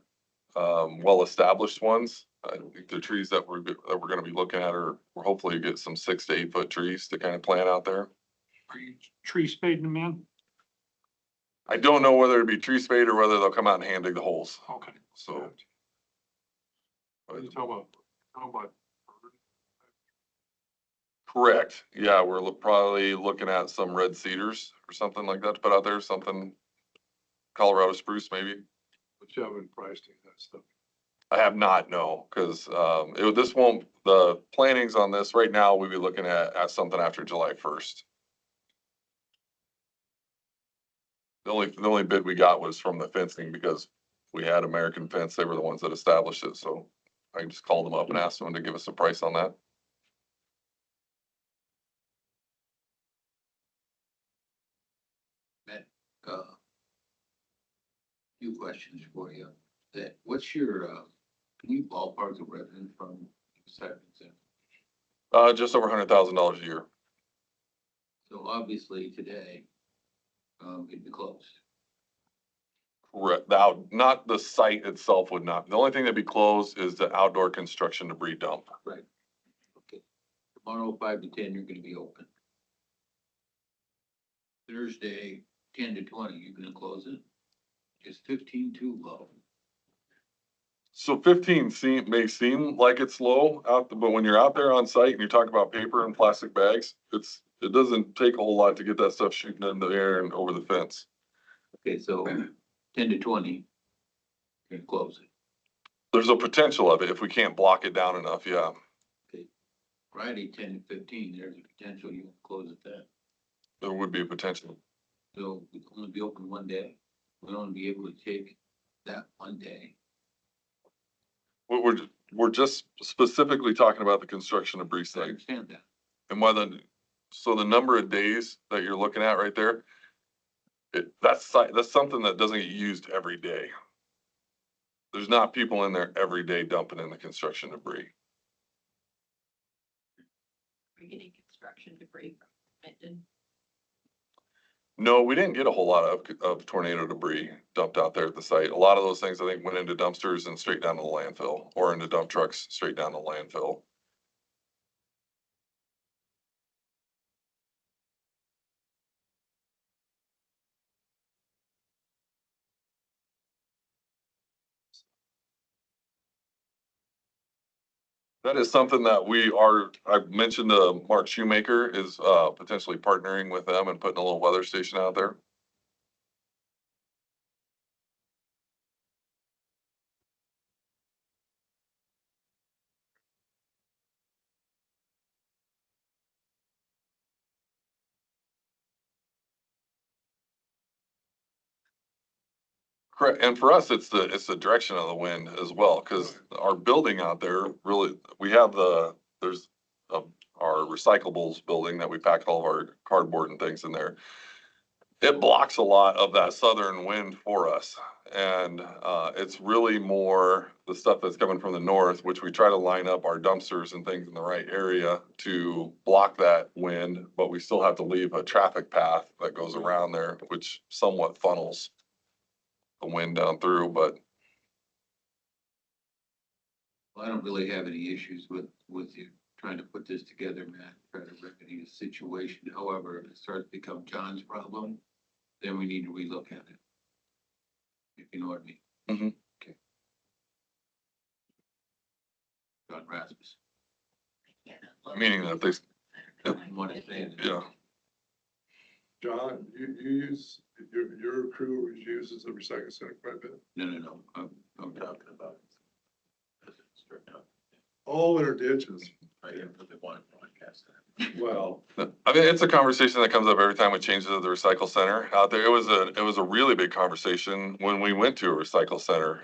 Speaker 9: well-established ones. I think the trees that we're gonna be looking at we're hopefully get some 6 to 8 foot trees to kind of plant out there.
Speaker 4: Are you tree spading them in?
Speaker 9: I don't know whether it'd be tree spade or whether they'll come out and hand dig the holes.
Speaker 4: Okay.
Speaker 9: So,
Speaker 6: What are you talking about?
Speaker 9: correct. Yeah, we're probably looking at some red cedars or something like that to put out there, something Colorado spruce maybe.
Speaker 6: But you haven't priced any of that stuff.
Speaker 9: I have not, no, because the plannings on this right now, we'd be looking at something after July 1st. The only bid we got was from the fencing because we had American Fence. They were the ones that established it, so I just called them up and asked them to give us a price on that.
Speaker 10: Few questions for you. What's your, can you ballpark the revenue from segments?
Speaker 9: Just over $100,000 a year.
Speaker 10: So obviously today, it'd be closed.
Speaker 9: Correct. Not the site itself would not. The only thing that'd be closed is the outdoor construction debris dump.
Speaker 10: Right. Okay. Tomorrow, 5 to 10, you're gonna be open. Thursday, 10 to 20, you're gonna close it. Is 15 too low?
Speaker 9: So 15 may seem like it's low but when you're out there on site and you talk about paper and plastic bags, it doesn't take a whole lot to get that stuff shooting in the air and over the fence.
Speaker 10: Okay, so 10 to 20, you're gonna close it.
Speaker 9: There's a potential of it if we can't block it down enough, yeah.
Speaker 10: Friday, 10 to 15, there's a potential you won't close it then.
Speaker 9: There would be a potential.
Speaker 10: So we can only be open one day. We'll only be able to take that one day.
Speaker 9: We're just specifically talking about the construction debris
Speaker 10: I
Speaker 9: site.
Speaker 10: understand that.
Speaker 9: And so the number of days that you're looking at right there, that's something that doesn't get used every day. There's not people in there every day dumping in the construction debris.
Speaker 3: We're getting construction debris from Minden.
Speaker 9: No, we didn't get a whole lot of tornado debris dumped out there at the site. A lot of those things I think went into dumpsters and straight down to the landfill or into dump trucks straight down to the landfill. That is something that I've mentioned Mark Shoemaker is potentially partnering with them and putting a little weather station out there. Correct. And for us, it's the direction of the wind as well, because our building out there really, we have there's our recyclables building that we pack all of our cardboard and things in there. It blocks a lot of that southern wind for us. And it's really more the stuff that's coming from the north, which we try to line up our dumpsters and things in the right area to block that wind, but we still have to leave a traffic path that goes around there, which somewhat funnels. a win down through, but
Speaker 10: Well, I don't really have any issues with you trying to put this together, Matt, try to remedy the situation. However, if it starts to become John's problem, then we need to relook at it. If you know what I mean.
Speaker 9: Mhm.
Speaker 10: Okay. John Rasmus.
Speaker 9: meaning that they,
Speaker 10: What I'm saying.
Speaker 9: yeah.
Speaker 6: John, you use, your crew uses the recycling center quite a bit.
Speaker 10: No, I'm talking about.
Speaker 6: All in our ditches.
Speaker 10: I didn't really want to broadcast that.
Speaker 6: Well,
Speaker 9: I mean, it's a conversation that comes up every time we change the recycle center out there. It was a really big conversation when we went to a recycle center,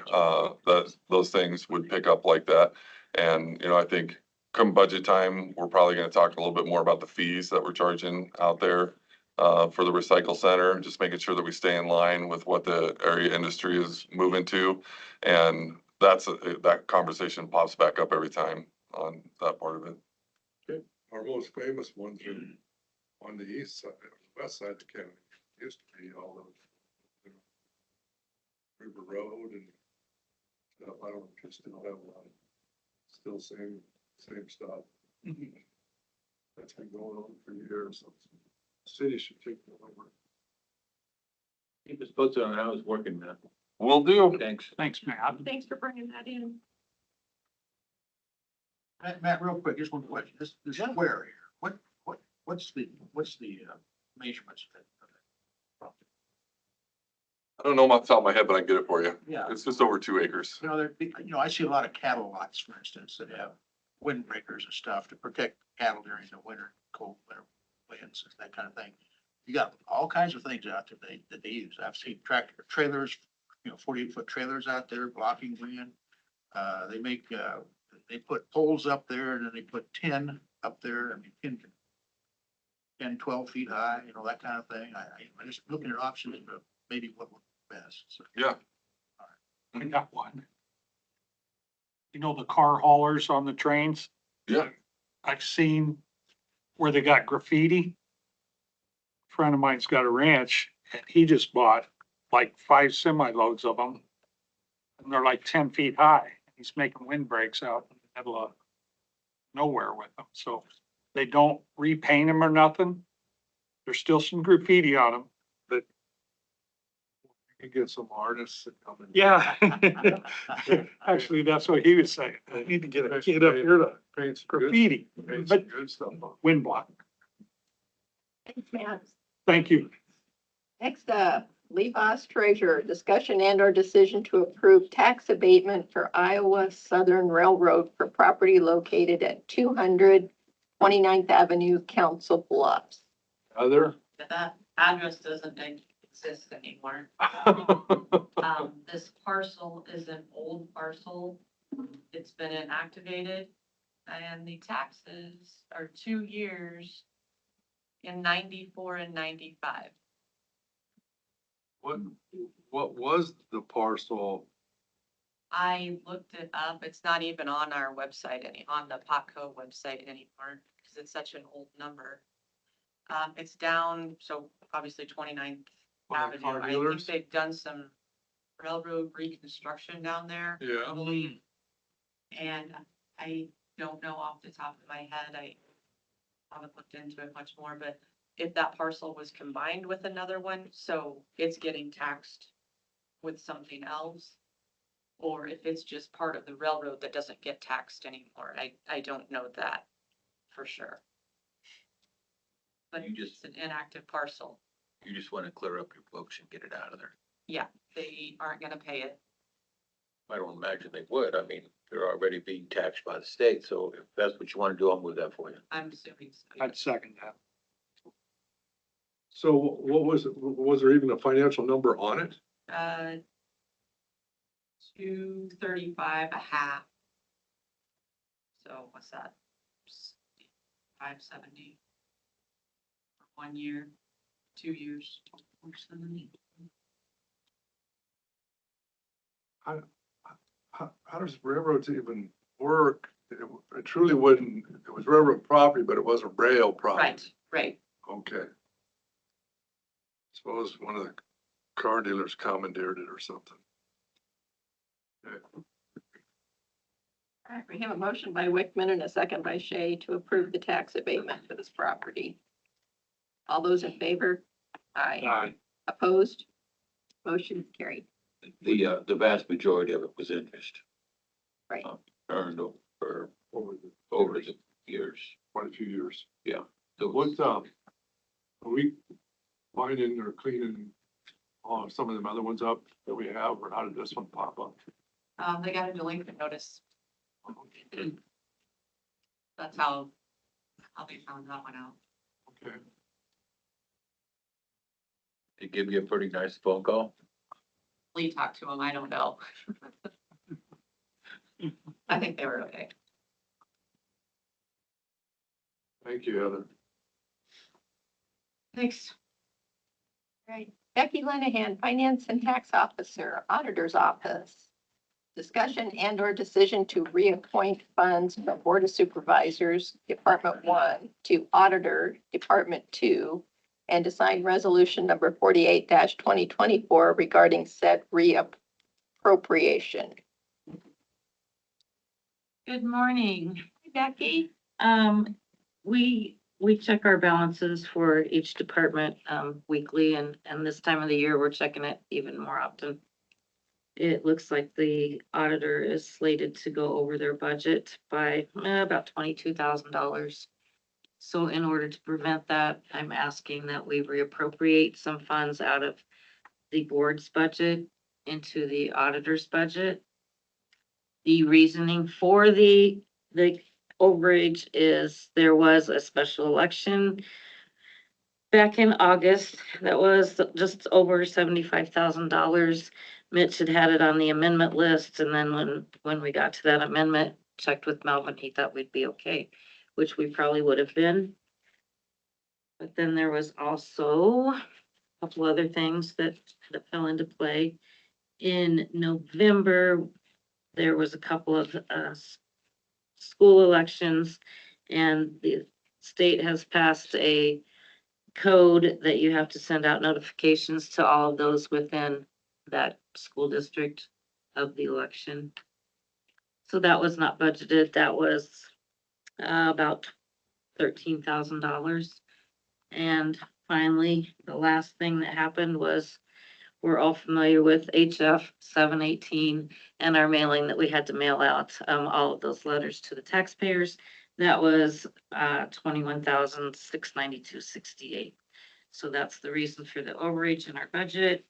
Speaker 9: that those things would pick up like that. And, you know, I think come budget time, we're probably gonna talk a little bit more about the fees that we're charging out there, for the recycle center, just making sure that we stay in line with what the area industry is moving to. And that conversation pops back up every time on that part of it.
Speaker 6: our most famous ones are on the east side, west side of the county. Used to be all those, you know, River Road and stuff. I don't know if you still have a lot. Still same stuff. That's been going on for years. City should take it over.
Speaker 10: Keep us posted on how it's working, Matt.
Speaker 9: Will do.
Speaker 10: Thanks.
Speaker 4: Thanks, Matt.
Speaker 3: Thanks for bringing that in.
Speaker 1: Matt, real quick, just one question. This square here, what's the measurements of that?
Speaker 9: I don't know them off the top of my head, but I can get it for you.
Speaker 1: Yeah.
Speaker 9: It's just over 2 acres.
Speaker 1: I see a lot of cattle lots, for instance, that have windbreakers and stuff to protect cattle during the winter, cold winter winds, that kind of thing. You got all kinds of things out there that they use. I've seen tractor trailers, 48-foot trailers out there blocking wind. They put poles up there and then they put tin up there. I mean, tin can 10, 12 feet high, that kind of thing. I'm just looking at options, but maybe what would be best. So,
Speaker 9: Yeah.
Speaker 4: I got one. You know, the car haulers on the trains?
Speaker 9: Yeah.
Speaker 4: I've seen where they got graffiti. A friend of mine's got a ranch and he just bought like 5 semi-loads of them. And they're like 10 feet high. He's making windbreaks out in the middle of nowhere with them. So they don't repaint them or nothing. There's still some graffiti on them.
Speaker 6: You can get some artists that come in.
Speaker 4: Yeah. Actually, that's what he was saying. I need to get a kid up here to
Speaker 6: Paint some good,
Speaker 4: graffiti,
Speaker 6: paint some
Speaker 4: but
Speaker 6: good stuff on.
Speaker 4: wind block.
Speaker 3: Thanks, Matt.
Speaker 4: Thank you.
Speaker 3: Next up, Levi's Treasurer, discussion and/or decision to approve tax abatement for Iowa Southern Railroad for property located at 200 29th Avenue, Council Bluffs.
Speaker 6: Other?
Speaker 2: That address doesn't exist anymore. This parcel is an old parcel. It's been inactivated and the taxes are 2 years in 94 and 95.
Speaker 6: What was the parcel?
Speaker 2: I looked it up. It's not even on our website on the Potco website anymore because it's such an old number. It's down, so obviously 29th
Speaker 6: By the
Speaker 2: Avenue.
Speaker 6: car
Speaker 2: I think
Speaker 6: dealers?
Speaker 2: they've done some railroad reconstruction down there. I
Speaker 6: Yeah.
Speaker 2: believe. And I don't know off the top of my head. I haven't looked into it much more, but if that parcel was combined with another one, so it's getting taxed with something else. Or if it's just part of the railroad that doesn't get taxed anymore. I don't know that for sure. But it's an inactive parcel.
Speaker 10: You just want to clear up your books and get it out of there.
Speaker 2: Yeah, they aren't gonna pay it.
Speaker 11: I don't imagine they would. I mean, they're already being taxed by the state, so if that's what you want to do, I'll move that for you.
Speaker 2: I'm assuming so.
Speaker 4: I'd second that.
Speaker 6: So what was it? Was there even a financial number on it?
Speaker 2: 235 a half. So what's that? 570. For 1 year, 2 years. 470.
Speaker 6: How does railroads even work? It truly wouldn't, it was railroad property, but it wasn't rail property.
Speaker 2: Right, right.
Speaker 6: Okay. Suppose one of the car dealers commandeered it or something.
Speaker 3: All right, we have a motion by Wickman and a second by Shay to approve the tax abatement for this property. All those in favor? Aye.
Speaker 4: Aye.
Speaker 3: Opposed? Motion carried.
Speaker 11: The vast majority of it was interest.
Speaker 3: Right.
Speaker 11: Earned over,
Speaker 6: Over
Speaker 11: over the years.
Speaker 6: quite a few years.
Speaker 11: So
Speaker 6: What's, are we finding or cleaning, some of them other ones up that we have, or how did this one pop up?
Speaker 2: They got a delinquent notice. That's how they found that one out.
Speaker 6: Okay,
Speaker 11: they give you a pretty nice phone call.
Speaker 2: Lee talked to him, I don't know. I think they were okay.
Speaker 6: thank you, Heather.
Speaker 2: Thanks.
Speaker 3: Right. Becky Lenahan, Finance and Tax Officer, Auditor's Office. Discussion and or decision to reappoint funds from Board of Supervisors, Department 1 to Auditor, Department 2, and to sign resolution number 48-2024 regarding said reappropriation.
Speaker 12: Good morning.
Speaker 3: Hi, Becky.
Speaker 12: We check our balances for each department, weekly, and this time of the year, we're checking it even more often. It looks like the auditor is slated to go over their budget by about $22,000. So in order to prevent that, I'm asking that we reappropriate some funds out of the board's budget into the auditor's budget. The reasoning for the overage is there was a special election back in August that was just over $75,000. Mitch had it on the amendment list, and then when we got to that amendment, checked with Melvin, he thought we'd be okay, which we probably would have been. But then there was also a couple other things that fell into play. In November, there was a couple of school elections, and the state has passed a code that you have to send out notifications to all of those within that school district of the election. So that was not budgeted. That was about $13,000. And finally, the last thing that happened was, we're all familiar with HF 718 and our mailing that we had to mail out all of those letters to the taxpayers. That was $21,692.68. So that's the reason for the overage in our budget.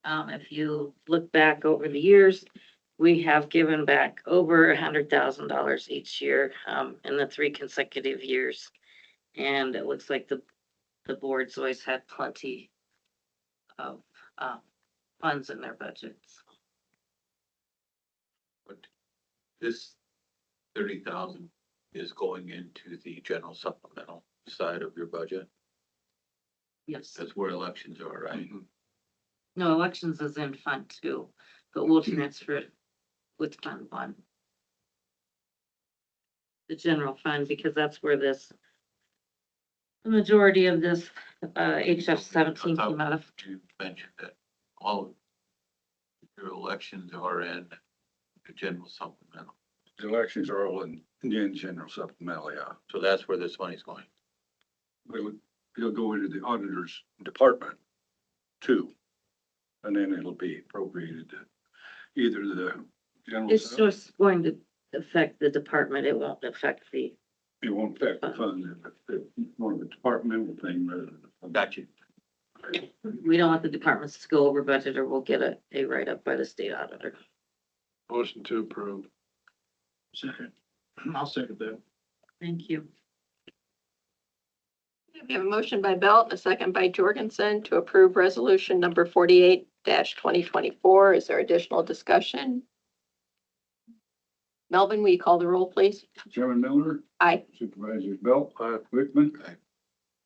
Speaker 12: If you look back over the years, we have given back over $100,000 each year in the 3 consecutive years. And it looks like the board's always had plenty of funds in their budgets.
Speaker 11: But this 30,000 is going into the general supplemental side of your budget.
Speaker 12: Yes.
Speaker 11: That's where elections are, right?
Speaker 12: No, elections is in Fund 2, but we'll transfer it with Fund 1. The general fund, because that's where the majority of this HF 17 came out of.
Speaker 11: You mentioned that all of your elections are in the general supplemental.
Speaker 13: The elections are all in general supplemental, yeah.
Speaker 11: So that's where this money's going.
Speaker 13: It'll go into the auditor's department too. And then it'll be appropriated to either the general.
Speaker 12: It's just going to affect the department. It won't affect the.
Speaker 13: It won't affect the fund. It's more of a departmental thing rather than.
Speaker 11: Got you.
Speaker 12: We don't want the departments to go over budget, or we'll get a write-up by the state auditor.
Speaker 6: Motion to approve.
Speaker 1: Second. I'll second that.
Speaker 12: Thank you.
Speaker 3: We have a motion by Belt and a second by Jorgensen to approve resolution number 48-2024. Is there additional discussion? Melvin, will you call the roll, please?
Speaker 13: Chairman Miller,
Speaker 3: Aye.
Speaker 13: Supervisors Belt, Wickman,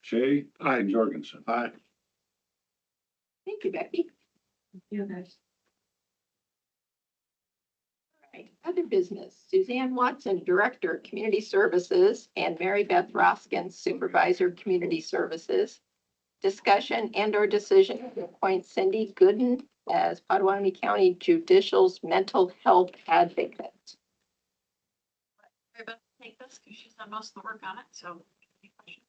Speaker 13: Shay, and Jorgensen.
Speaker 1: Aye.
Speaker 3: Thank you, Becky.
Speaker 12: Thank you, guys.
Speaker 3: All right, other business. Suzanne Watson, Director, Community Services, and Mary Beth Roskin, Supervisor, Community Services, discussion and or decision to appoint Cindy Gooden as Potawatomi County Judicial's mental health advocate.
Speaker 2: Take this because she's done most of the work on it, so. Any questions?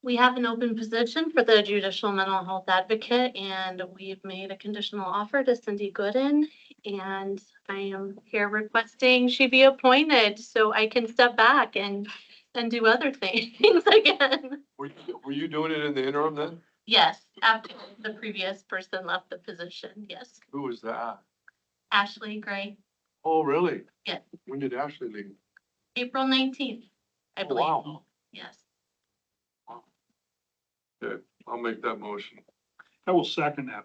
Speaker 14: We have an open position for the judicial mental health advocate, and we've made a conditional offer to Cindy Gooden. And I am here requesting she be appointed so I can step back and do other things again.
Speaker 6: Were you doing it in the interim then?
Speaker 14: Yes, after the previous person left the position, yes.
Speaker 6: Who was that?
Speaker 14: Ashley Gray,
Speaker 6: Oh, really?
Speaker 14: Yeah.
Speaker 6: When did Ashley leave?
Speaker 14: April 19th, I
Speaker 6: Oh,
Speaker 14: believe.
Speaker 6: wow.
Speaker 14: Yes.
Speaker 6: Okay, I'll make that motion.
Speaker 4: I will second that.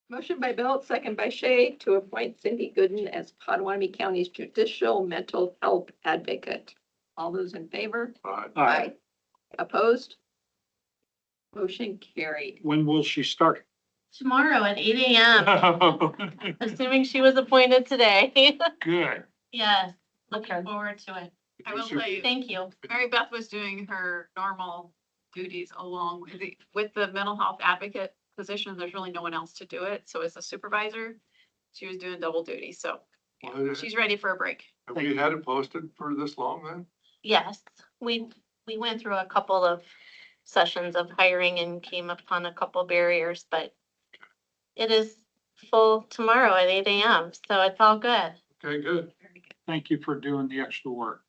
Speaker 3: Motion by Belt, second by Shay, to appoint Cindy Gooden as Potawatomi County's Judicial Mental Health Advocate. All those in favor?
Speaker 6: Aye.
Speaker 3: Opposed? Motion carried.
Speaker 4: When will she start?
Speaker 14: Tomorrow at 8 a.m., assuming she was appointed today.
Speaker 4: Good.
Speaker 14: Yes, looking forward to it.
Speaker 2: I will tell you,
Speaker 14: Thank you.
Speaker 2: Mary Beth was doing her normal duties along with the mental health advocate position. There's really no one else to do it. So as a supervisor, she was doing double duty. So
Speaker 6: Well,
Speaker 2: she's ready for a break.
Speaker 6: Have we had it posted for this long then?
Speaker 14: Yes, we went through a couple of sessions of hiring and came upon a couple barriers, but it is full tomorrow at 8 a.m., so it's all good.
Speaker 6: Okay, good.
Speaker 4: Thank you for doing the extra work.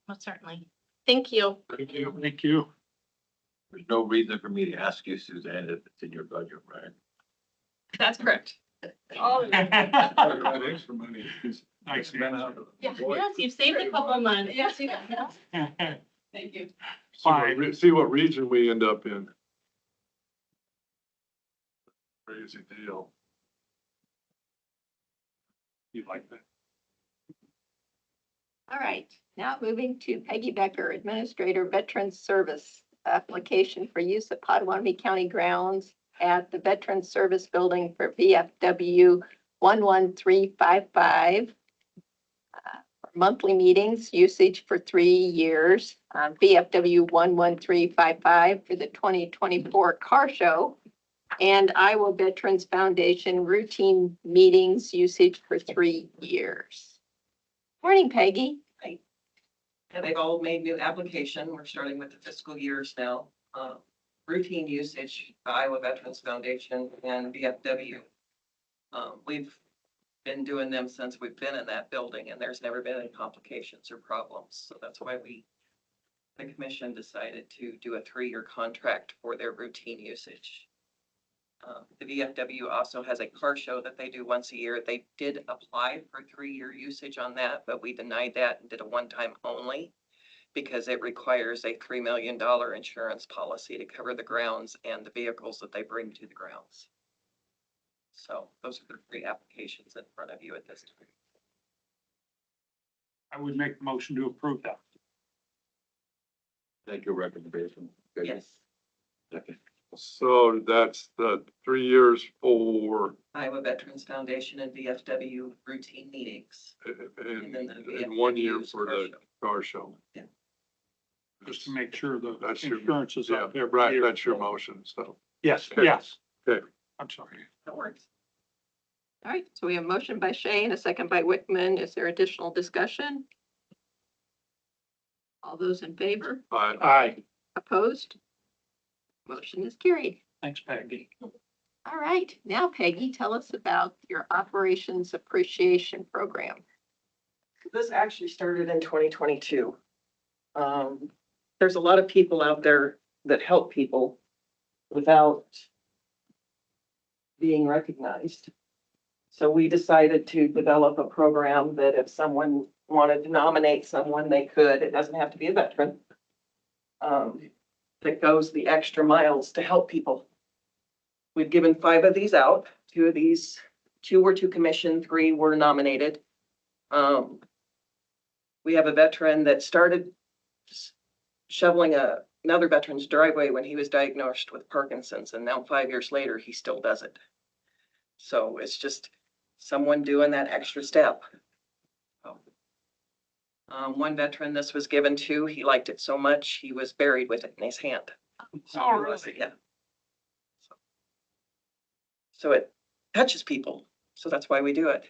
Speaker 14: Most certainly. Thank you.
Speaker 6: Thank you.
Speaker 4: Thank you.
Speaker 11: There's no reason for me to ask you, Suzanne, if it's in your budget, right?
Speaker 2: That's correct.
Speaker 6: Extra money.
Speaker 4: Nice.
Speaker 2: Yeah.
Speaker 14: Yes, you've saved a couple months.
Speaker 2: Yes, you got it. Thank you.
Speaker 4: Fine.
Speaker 6: See what region we end up in. Crazy deal.
Speaker 4: You like that?
Speaker 3: All right, now moving to Peggy Becker, Administrator Veterans Service, application for use of Potawatomi County grounds at the Veterans Service Building for VFW 11355. Monthly meetings, usage for 3 years, VFW 11355 for the 2024 car show, and Iowa Veterans Foundation routine meetings, usage for 3 years. Morning, Peggy.
Speaker 15: And they've all made new application. We're starting with the fiscal years now. Routine usage, the Iowa Veterans Foundation and VFW. We've been doing them since we've been in that building and there's never been any complications or problems. So that's why the commission decided to do a 3-year contract for their routine usage. The VFW also has a car show that they do once a year. They did apply for 3-year usage on that, but we denied that and did a one-time only because it requires a $3 million insurance policy to cover the grounds and the vehicles that they bring to the grounds. So those are the 3 applications in front of you at this time.
Speaker 4: I would make the motion to approve that.
Speaker 11: Take your recommendation. Okay.
Speaker 15: Yes,
Speaker 11: Second.
Speaker 6: So that's the 3 years for,
Speaker 15: Iowa Veterans Foundation and VFW routine meetings. And then the
Speaker 6: and 1 year
Speaker 15: VFW's
Speaker 6: for
Speaker 15: car
Speaker 6: the
Speaker 15: show.
Speaker 6: car show.
Speaker 4: Just to make sure the
Speaker 6: That's your-
Speaker 4: insurance is
Speaker 6: Yeah,
Speaker 4: up every
Speaker 6: right,
Speaker 4: year.
Speaker 6: that's your motion, so.
Speaker 4: Yes,
Speaker 6: Okay.
Speaker 4: yes.
Speaker 6: Okay.
Speaker 4: I'm sorry.
Speaker 15: That works.
Speaker 3: All right, so we have a motion by Shay and a second by Wickman. Is there additional discussion? All those in favor?
Speaker 4: Aye.
Speaker 3: Opposed? Motion is carried.
Speaker 4: Thanks, Peggy.
Speaker 3: All right, now Peggy, tell us about your Operations Appreciation Program.
Speaker 15: This actually started in 2022. There's a lot of people out there that help people without being recognized. So we decided to develop a program that if someone wanted to nominate someone, they could. It doesn't have to be a veteran. That goes the extra miles to help people. We've given 5 of these out. 2 of these, 2 were to commission, 3 were nominated. We have a veteran that started shoveling another veteran's driveway when he was diagnosed with Parkinson's, and now 5 years later, he still does it. So it's just someone doing that extra step. One veteran this was given to, he liked it so much, he was buried with it in his hand. So
Speaker 4: Oh,
Speaker 15: it was-
Speaker 4: really?
Speaker 15: Yeah. So it touches people, so that's why we do it.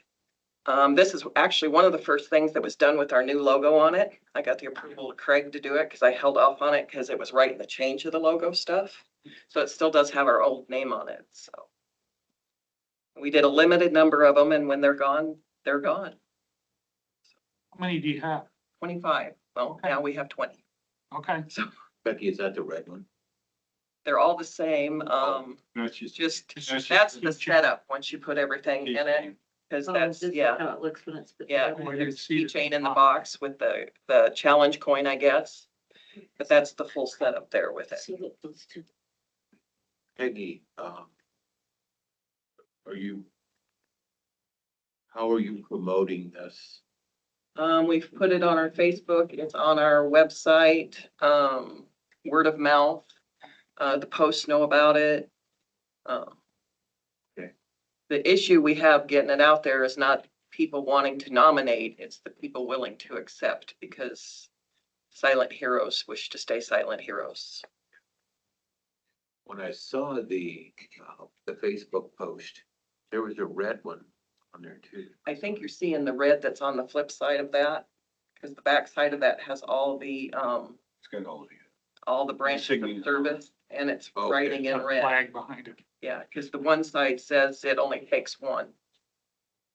Speaker 15: This is actually one of the first things that was done with our new logo on it. I got the approval of Craig to do it because I held off on it because it was right in the change of the logo stuff. So it still does have our old name on it, so. We did a limited number of them, and when they're gone, they're gone.
Speaker 4: How many do you have?
Speaker 15: 25. Well, now we have 20.
Speaker 4: Okay.
Speaker 15: So
Speaker 11: Becky, is that the red one?
Speaker 15: they're all the same.
Speaker 13: That's just.
Speaker 15: That's the setup, once you put everything in it, because
Speaker 12: Oh,
Speaker 15: that's,
Speaker 12: this is
Speaker 15: yeah.
Speaker 12: How it looks when it's. put
Speaker 15: Yeah,
Speaker 12: together.
Speaker 15: where there's keychain in the box with the challenge coin, I guess. But that's the full setup there with it.
Speaker 12: So that those two-
Speaker 11: Peggy, how are you promoting this?
Speaker 15: We've put it on our Facebook, it's on our website, word of mouth. The posts know about it.
Speaker 11: Okay.
Speaker 15: The issue we have getting it out there is not people wanting to nominate, it's the people willing to accept because silent heroes wish to stay silent heroes.
Speaker 11: When I saw the Facebook post, there was a red one on there too.
Speaker 15: I think you're seeing the red that's on the flip side of that, because the back side of that has all the
Speaker 13: It's got all
Speaker 15: all the branches of
Speaker 13: Insignia.
Speaker 15: service, and it's
Speaker 11: Okay.
Speaker 15: writing in
Speaker 4: Got a
Speaker 15: red.
Speaker 4: flag behind it.
Speaker 15: Yeah, because the one side says it only takes one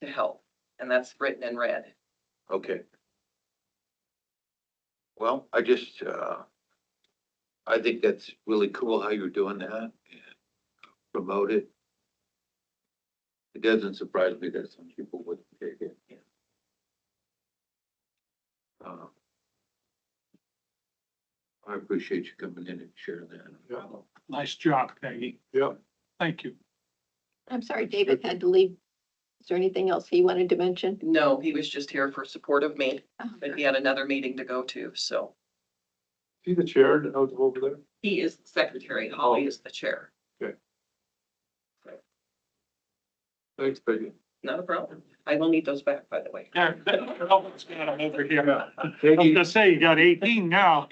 Speaker 15: to help, and that's written in red.
Speaker 11: Okay. Well, I just, I think that's really cool how you're doing that and promote it. It doesn't surprise me that some people wouldn't take it. I appreciate you coming in and sharing that.
Speaker 4: Nice job, Peggy.
Speaker 6: Yep.
Speaker 4: Thank you.
Speaker 3: I'm sorry, David had to leave. Is there anything else he wanted to mention?
Speaker 15: No, he was just here for support of me,
Speaker 3: Oh,
Speaker 15: but he had another meeting to go to, so.
Speaker 6: See the chair out over there?
Speaker 15: He is the secretary, Holly is the chair.
Speaker 6: Thanks, Peggy.
Speaker 15: Not a problem. I will need those back, by the way.
Speaker 4: Yeah, Elvin's got them over here. I was gonna say, you got 18 now.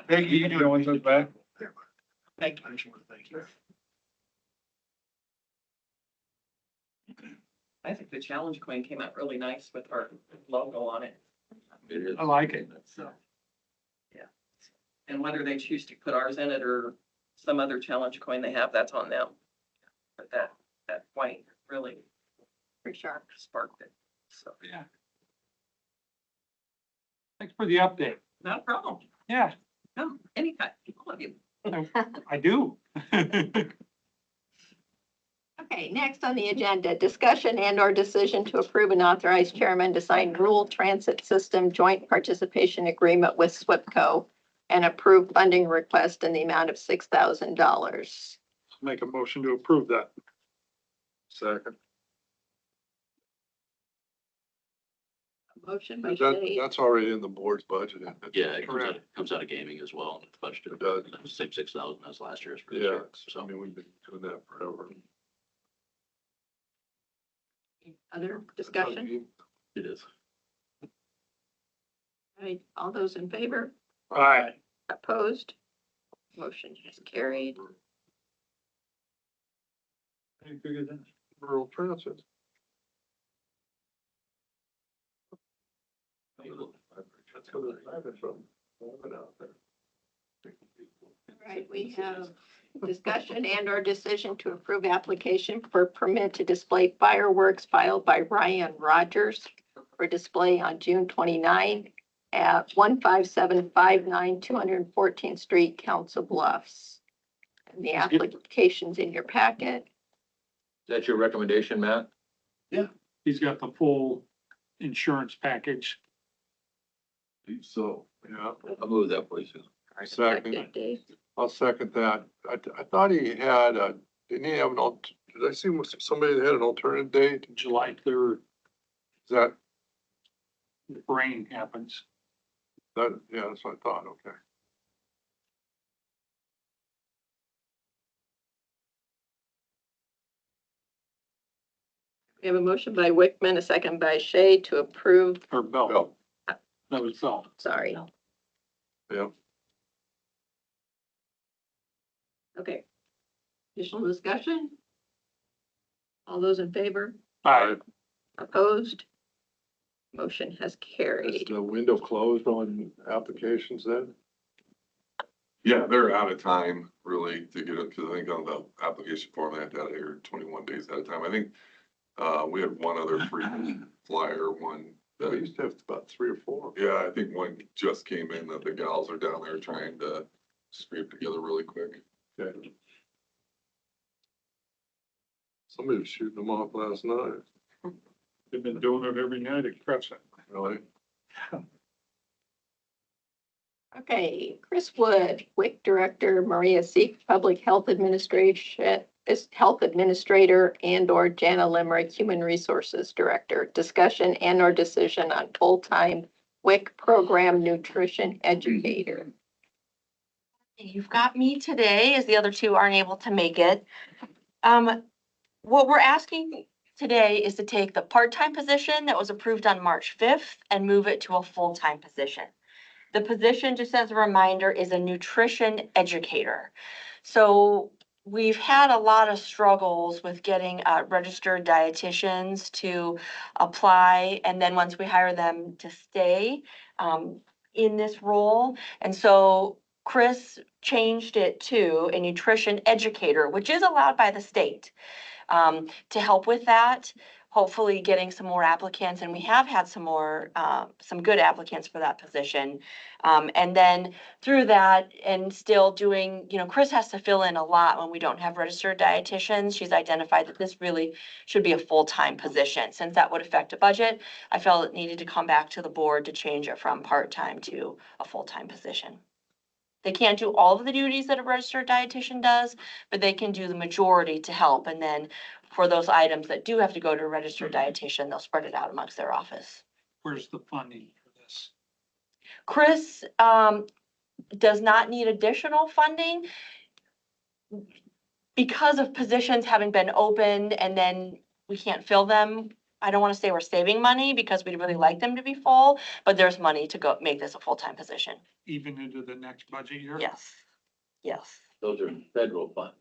Speaker 13: Peggy, you don't want those back?
Speaker 15: Thank you.
Speaker 1: I just want to thank you.
Speaker 15: I think the challenge coin came out really nice with our logo on it.
Speaker 11: It is.
Speaker 4: I like it.
Speaker 15: So, yeah. And whether they choose to put ours in it or some other challenge coin they have, that's on them. But that white really
Speaker 3: for sure.
Speaker 15: sparked it. So,
Speaker 4: Yeah. Thanks for the update.
Speaker 15: not a problem.
Speaker 4: Yeah,
Speaker 15: No, anytime. All of you.
Speaker 4: I do.
Speaker 3: Okay, next on the agenda, discussion and or decision to approve and authorize chairman to sign rural transit system joint participation agreement with SWIPCO and approve funding request in the amount of $6,000.
Speaker 4: Make a motion to approve that.
Speaker 6: Second.
Speaker 3: Motion by
Speaker 6: That,
Speaker 3: Shay,
Speaker 6: that's already in the board's budget, isn't it?
Speaker 7: Yeah, it
Speaker 4: Correct.
Speaker 7: comes out of gaming as well, it's budgeted.
Speaker 6: It does.
Speaker 7: Same 6,000 as last year's for this
Speaker 6: Yeah,
Speaker 7: year,
Speaker 6: I
Speaker 7: so.
Speaker 6: mean, we've been doing that forever.
Speaker 3: other discussion?
Speaker 7: It is.
Speaker 3: All right, all those in favor?
Speaker 4: All right.
Speaker 3: Opposed? Motion is carried.
Speaker 6: How you figure that? Rural transit. That's where they're driving from. Driving out there.
Speaker 3: All right, we have discussion and or decision to approve application for permit to display fireworks filed by Ryan Rogers for display on June 29 at 15759 214th Street, Council Bluffs. And the application's in your packet.
Speaker 11: Is that your recommendation, Matt?
Speaker 4: He's got the full insurance package.
Speaker 6: So, yeah,
Speaker 11: I'll move that, please.
Speaker 6: second,
Speaker 3: Dave.
Speaker 6: I'll second that. I thought he had, didn't he have did I see somebody that had an alternate date?
Speaker 4: July 3rd,
Speaker 6: Is that,
Speaker 4: rain happens.
Speaker 6: yeah, that's what I thought, okay.
Speaker 3: We have a motion by Wickman, a second by Shay to approve
Speaker 4: Or Bill.
Speaker 6: Bill,
Speaker 4: That was Phil.
Speaker 3: Sorry.
Speaker 9: Yep.
Speaker 3: Okay. Additional discussion? All those in favor?
Speaker 4: Aye.
Speaker 3: Opposed? Motion has
Speaker 6: Is
Speaker 3: carried.
Speaker 6: the window closed on applications then?
Speaker 9: Yeah, they're out of time really to get it, because I think on the application form, they have to have it here 21 days at a time. I think, we had one other free flyer, one.
Speaker 6: We used to have about 3 or 4.
Speaker 9: Yeah, I think one just came in that the gals are down there trying to scrape together really quick.
Speaker 6: Okay. Somebody was shooting them off last night.
Speaker 4: They've been doing it every night at Crescent.
Speaker 6: Really?
Speaker 3: Okay, Chris Wood, WIC Director, Maria Seek, Public Health Administration, Health Administrator, and/or Jana Limerick, Human Resources Director. Discussion and/or decision on full-time WIC program nutrition educator.
Speaker 2: You've got me today, as the other two aren't able to make it. What we're asking today is to take the part-time position that was approved on March 5th and move it to a full-time position. The position, just as a reminder, is a nutrition educator. So we've had a lot of struggles with getting registered dietitians to apply, and then once we hire them to stay in this role. And so Chris changed it to a nutrition educator, which is allowed by the state, to help with that. Hopefully getting some more applicants, and we have had some more, some good applicants for that position. And then through that and still doing, Chris has to fill in a lot when we don't have registered dietitians. She's identified that this really should be a full-time position. Since that would affect a budget, I felt it needed to come back to the board to change it from part-time to a full-time position. They can't do all of the duties that a registered dietitian does, but they can do the majority to help. And then for those items that do have to go to a registered dietitian, they'll spread it out amongst their office.
Speaker 4: Where's the funding for this?
Speaker 2: Chris does not need additional funding because of positions having been opened and then we can't fill them. I don't want to say we're saving money because we'd really like them to be full, but there's money to go make this a full-time position.
Speaker 4: Even into the next budget year?
Speaker 2: Yes, yes.
Speaker 11: Those are federal funds.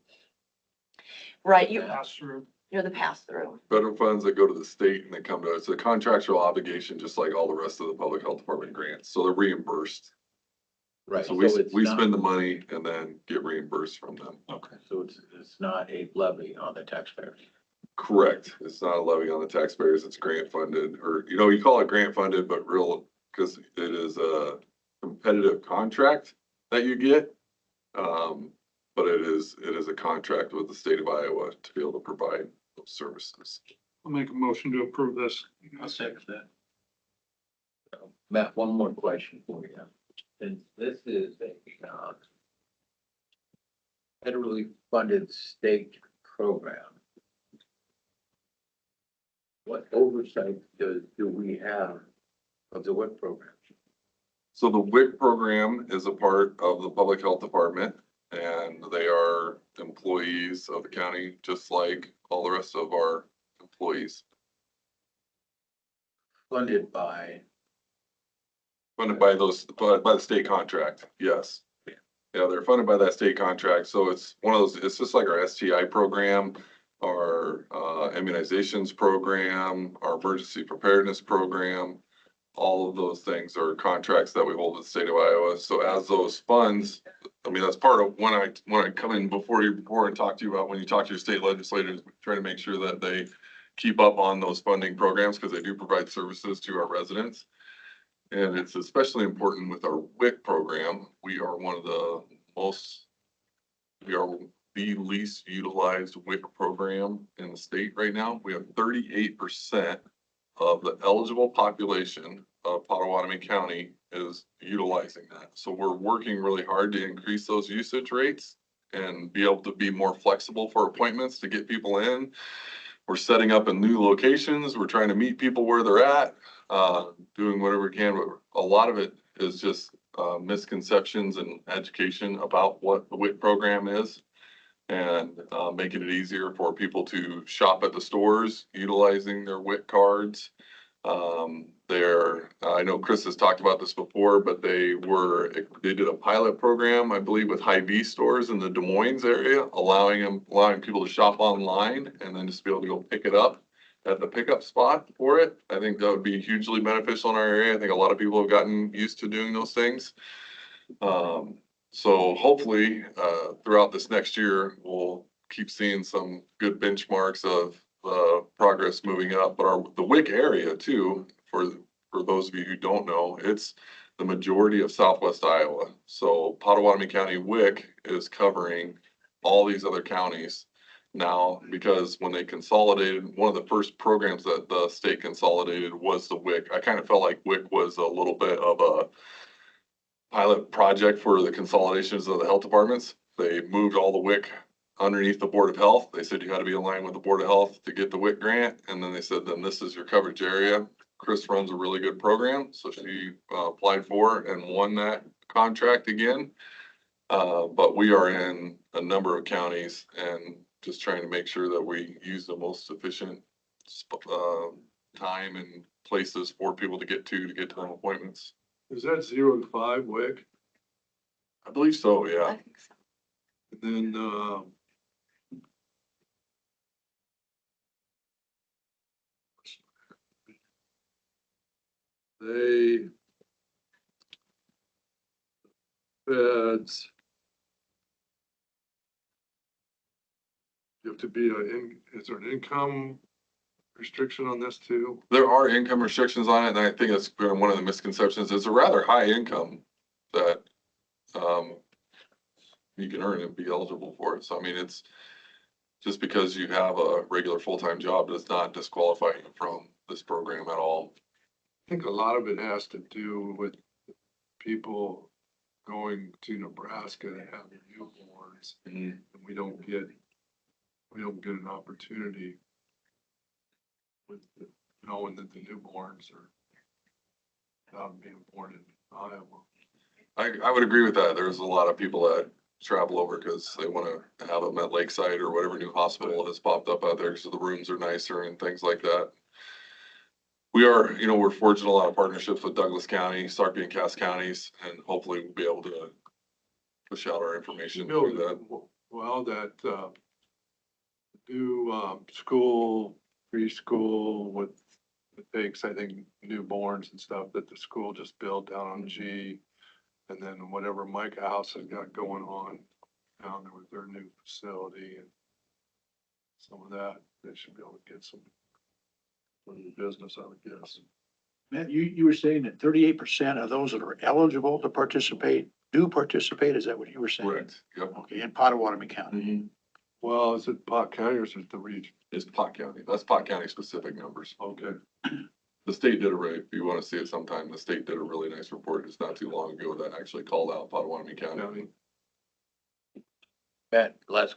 Speaker 2: Right,
Speaker 4: Pass through.
Speaker 2: you're the pass-through.
Speaker 9: Federal funds that go to the state and they come to us, it's a contractual obligation, just like all the rest of the public health department grants. So they're reimbursed.
Speaker 11: Right.
Speaker 9: So we
Speaker 11: it's not-
Speaker 9: spend the money and then get reimbursed from them.
Speaker 4: Okay.
Speaker 11: So it's not a levy on the taxpayers.
Speaker 9: Correct. It's not a levy on the taxpayers. It's grant funded, or, you call it grant funded, but because it is a competitive contract that you get. But it is a contract with the state of Iowa to be able to provide those services.
Speaker 4: I'll make a motion to approve this.
Speaker 1: I'll second that.
Speaker 11: Matt, one more question for you. Since this is a federally funded state program, what oversight do we have of the WIC program?
Speaker 9: So the WIC program is a part of the public health department, and they are employees of the county, just like all the rest of our employees.
Speaker 11: Funded by,
Speaker 9: Funded by by the state contract, yes. Yeah, they're funded by that state contract, so it's one of those, it's just like our STI program, our immunizations program, our emergency preparedness program. All of those things are contracts that we hold with the state of Iowa. So as those funds, that's part of when I come in before and talk to you about, when you talk to your state legislators, try to make sure that they keep up on those funding programs, because they do provide services to our residents. And it's especially important with our WIC program. We are the least utilized WIC program in the state right now. We have 38% of the eligible population of Potawatomi County is utilizing that. So we're working really hard to increase those usage rates and be able to be more flexible for appointments to get people in. We're setting up in new locations. We're trying to meet people where they're at, doing whatever we can, but a lot of it is just misconceptions and education about what the WIC program is, and making it easier for people to shop at the stores, utilizing their WIC cards, I know Chris has talked about this before, but they did a pilot program, I believe, with Hy-Vee stores in the Des Moines area, allowing people to shop online and then just be able to go pick it up at the pickup spot for it. I think that would be hugely beneficial in our area. I think a lot of people have gotten used to doing those things. So hopefully, throughout this next year, we'll keep seeing some good benchmarks of progress moving up. But the WIC area too, for those of you who don't know, it's the majority of Southwest Iowa. So Pottawatomie County WIC is covering all these other counties now, because when they consolidated, one of the first programs that the state consolidated was the WIC. I kind of felt like WIC was a little bit of a pilot project for the consolidations of the health departments. They moved all the WIC underneath the Board of Health. They said you had to be aligned with the Board of Health to get the WIC grant. And then they said, then this is your coverage area. Chris runs a really good program. So she applied for and won that contract again. But we are in a number of counties and just trying to make sure that we use the most efficient time and places for people to get to them appointments.
Speaker 6: Is that 0 to 5 WIC?
Speaker 9: I believe so, yeah.
Speaker 12: I think so.
Speaker 6: And then, feds. You have to be is there an income restriction on this too?
Speaker 9: There are income restrictions on it, and I think that's been one of the misconceptions. It's a rather high income that you can earn and be eligible for it. So, I mean, it's just because you have a regular full-time job does not disqualify you from this program at all.
Speaker 6: I think a lot of it has to do with people going to Nebraska to have newborns, and we don't get an opportunity with knowing that the newborns are being born in Iowa.
Speaker 9: I would agree with that. There's a lot of people that travel over because they want to have them at Lakeside or whatever new hospital has popped up out there, so the rooms are nicer and things like that. We are, we're fortunate a lot of partnerships with Douglas County, Sarpy and Cass counties, and hopefully we'll be able to push out our information through that.
Speaker 6: Well, that new preschool with, it takes, I think, newborns and stuff that the school just built down on G. And then whatever Micah House has got going on down there with their new facility and some of that, they should be able to get some business, I would guess.
Speaker 1: Matt, you were saying that 38% of those that are eligible to participate do participate. Is that what you were saying?
Speaker 9: Correct. Yep.
Speaker 1: Okay, in Pottawatomie County.
Speaker 6: Well, is it Pot County or is it the region?
Speaker 9: It's Pot County. That's Pot County specific numbers.
Speaker 6: Okay.
Speaker 9: The state did if you want to see it sometime, the state did a really nice report just not too long ago that actually called out Pottawatomie County.
Speaker 11: Matt, last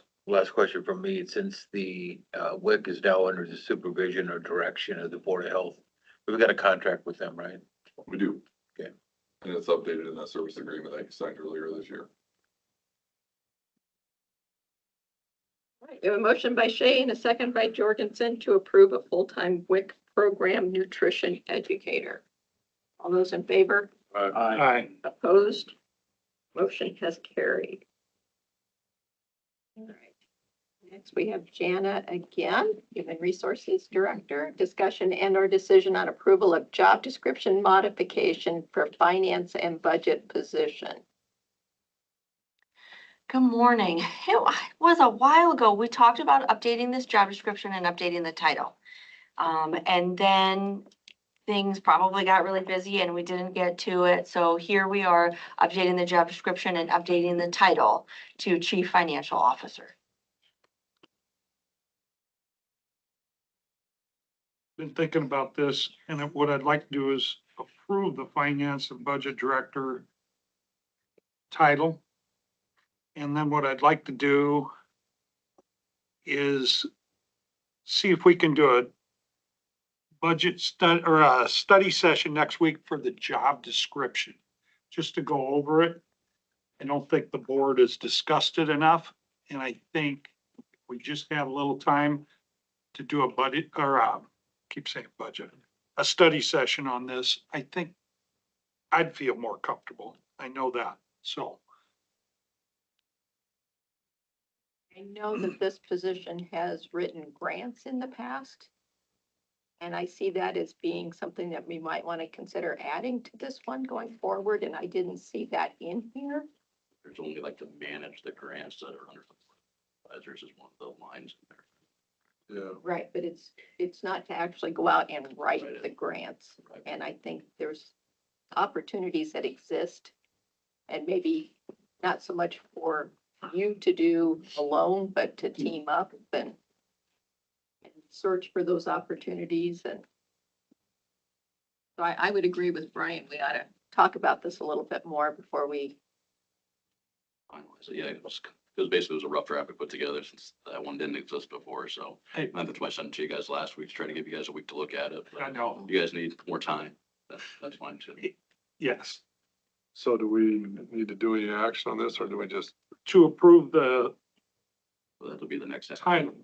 Speaker 11: question from me. Since the WIC is now under the supervision or direction of the Board of Health, we've got a contract with them, right?
Speaker 9: We do.
Speaker 11: Okay.
Speaker 9: And it's updated in that service agreement that you signed earlier this year.
Speaker 3: We have a motion by Shay and a second by Jorgensen to approve a full-time WIC program nutrition educator. All those in favor?
Speaker 4: Aye.
Speaker 3: Opposed? Motion has carried. All right. Next, we have Jana again, Human Resources Director. Discussion and/or decision on approval of job description modification for finance and budget position.
Speaker 2: Good morning. It was a while ago, we talked about updating this job description and updating the title. And then things probably got really busy and we didn't get to it. So here we are updating the job description and updating the title to Chief Financial Officer.
Speaker 4: Been thinking about this, and what I'd like to do is approve the finance and budget director title. And then what I'd like to do is see if we can do a budget study or a study session next week for the job description, just to go over it. I don't think the board has discussed it enough, and I think we just have a little time to do a budget, or keep saying budget, a study session on this, I think I'd feel more comfortable. I know that, so.
Speaker 3: I know that this position has written grants in the past. And I see that as being something that we might want to consider adding to this one going forward, and I didn't see that in here.
Speaker 7: There's only like to manage the grants that are under supervisors is one of the lines in there.
Speaker 6: Yeah,
Speaker 3: Right, but it's not to actually go out and write
Speaker 7: Right.
Speaker 3: the grants.
Speaker 7: Right.
Speaker 3: And I think there's opportunities that exist and maybe not so much for you to do alone, but to team up and search for those opportunities. And so I would agree with Brian. We ought to talk about this a little bit more before we,
Speaker 7: Finalize it. Yeah, it was basically it was a rough draft we put together since that one didn't exist before, so.
Speaker 4: Hey.
Speaker 7: That's why I sent it to you guys last week, to try to give you guys a week to look at it.
Speaker 4: I know,
Speaker 7: You guys need more time. That's fine too.
Speaker 4: yes,
Speaker 6: so do we need to do any action on this, or do we just,
Speaker 4: to approve the
Speaker 7: So that'll be the next step.
Speaker 4: title.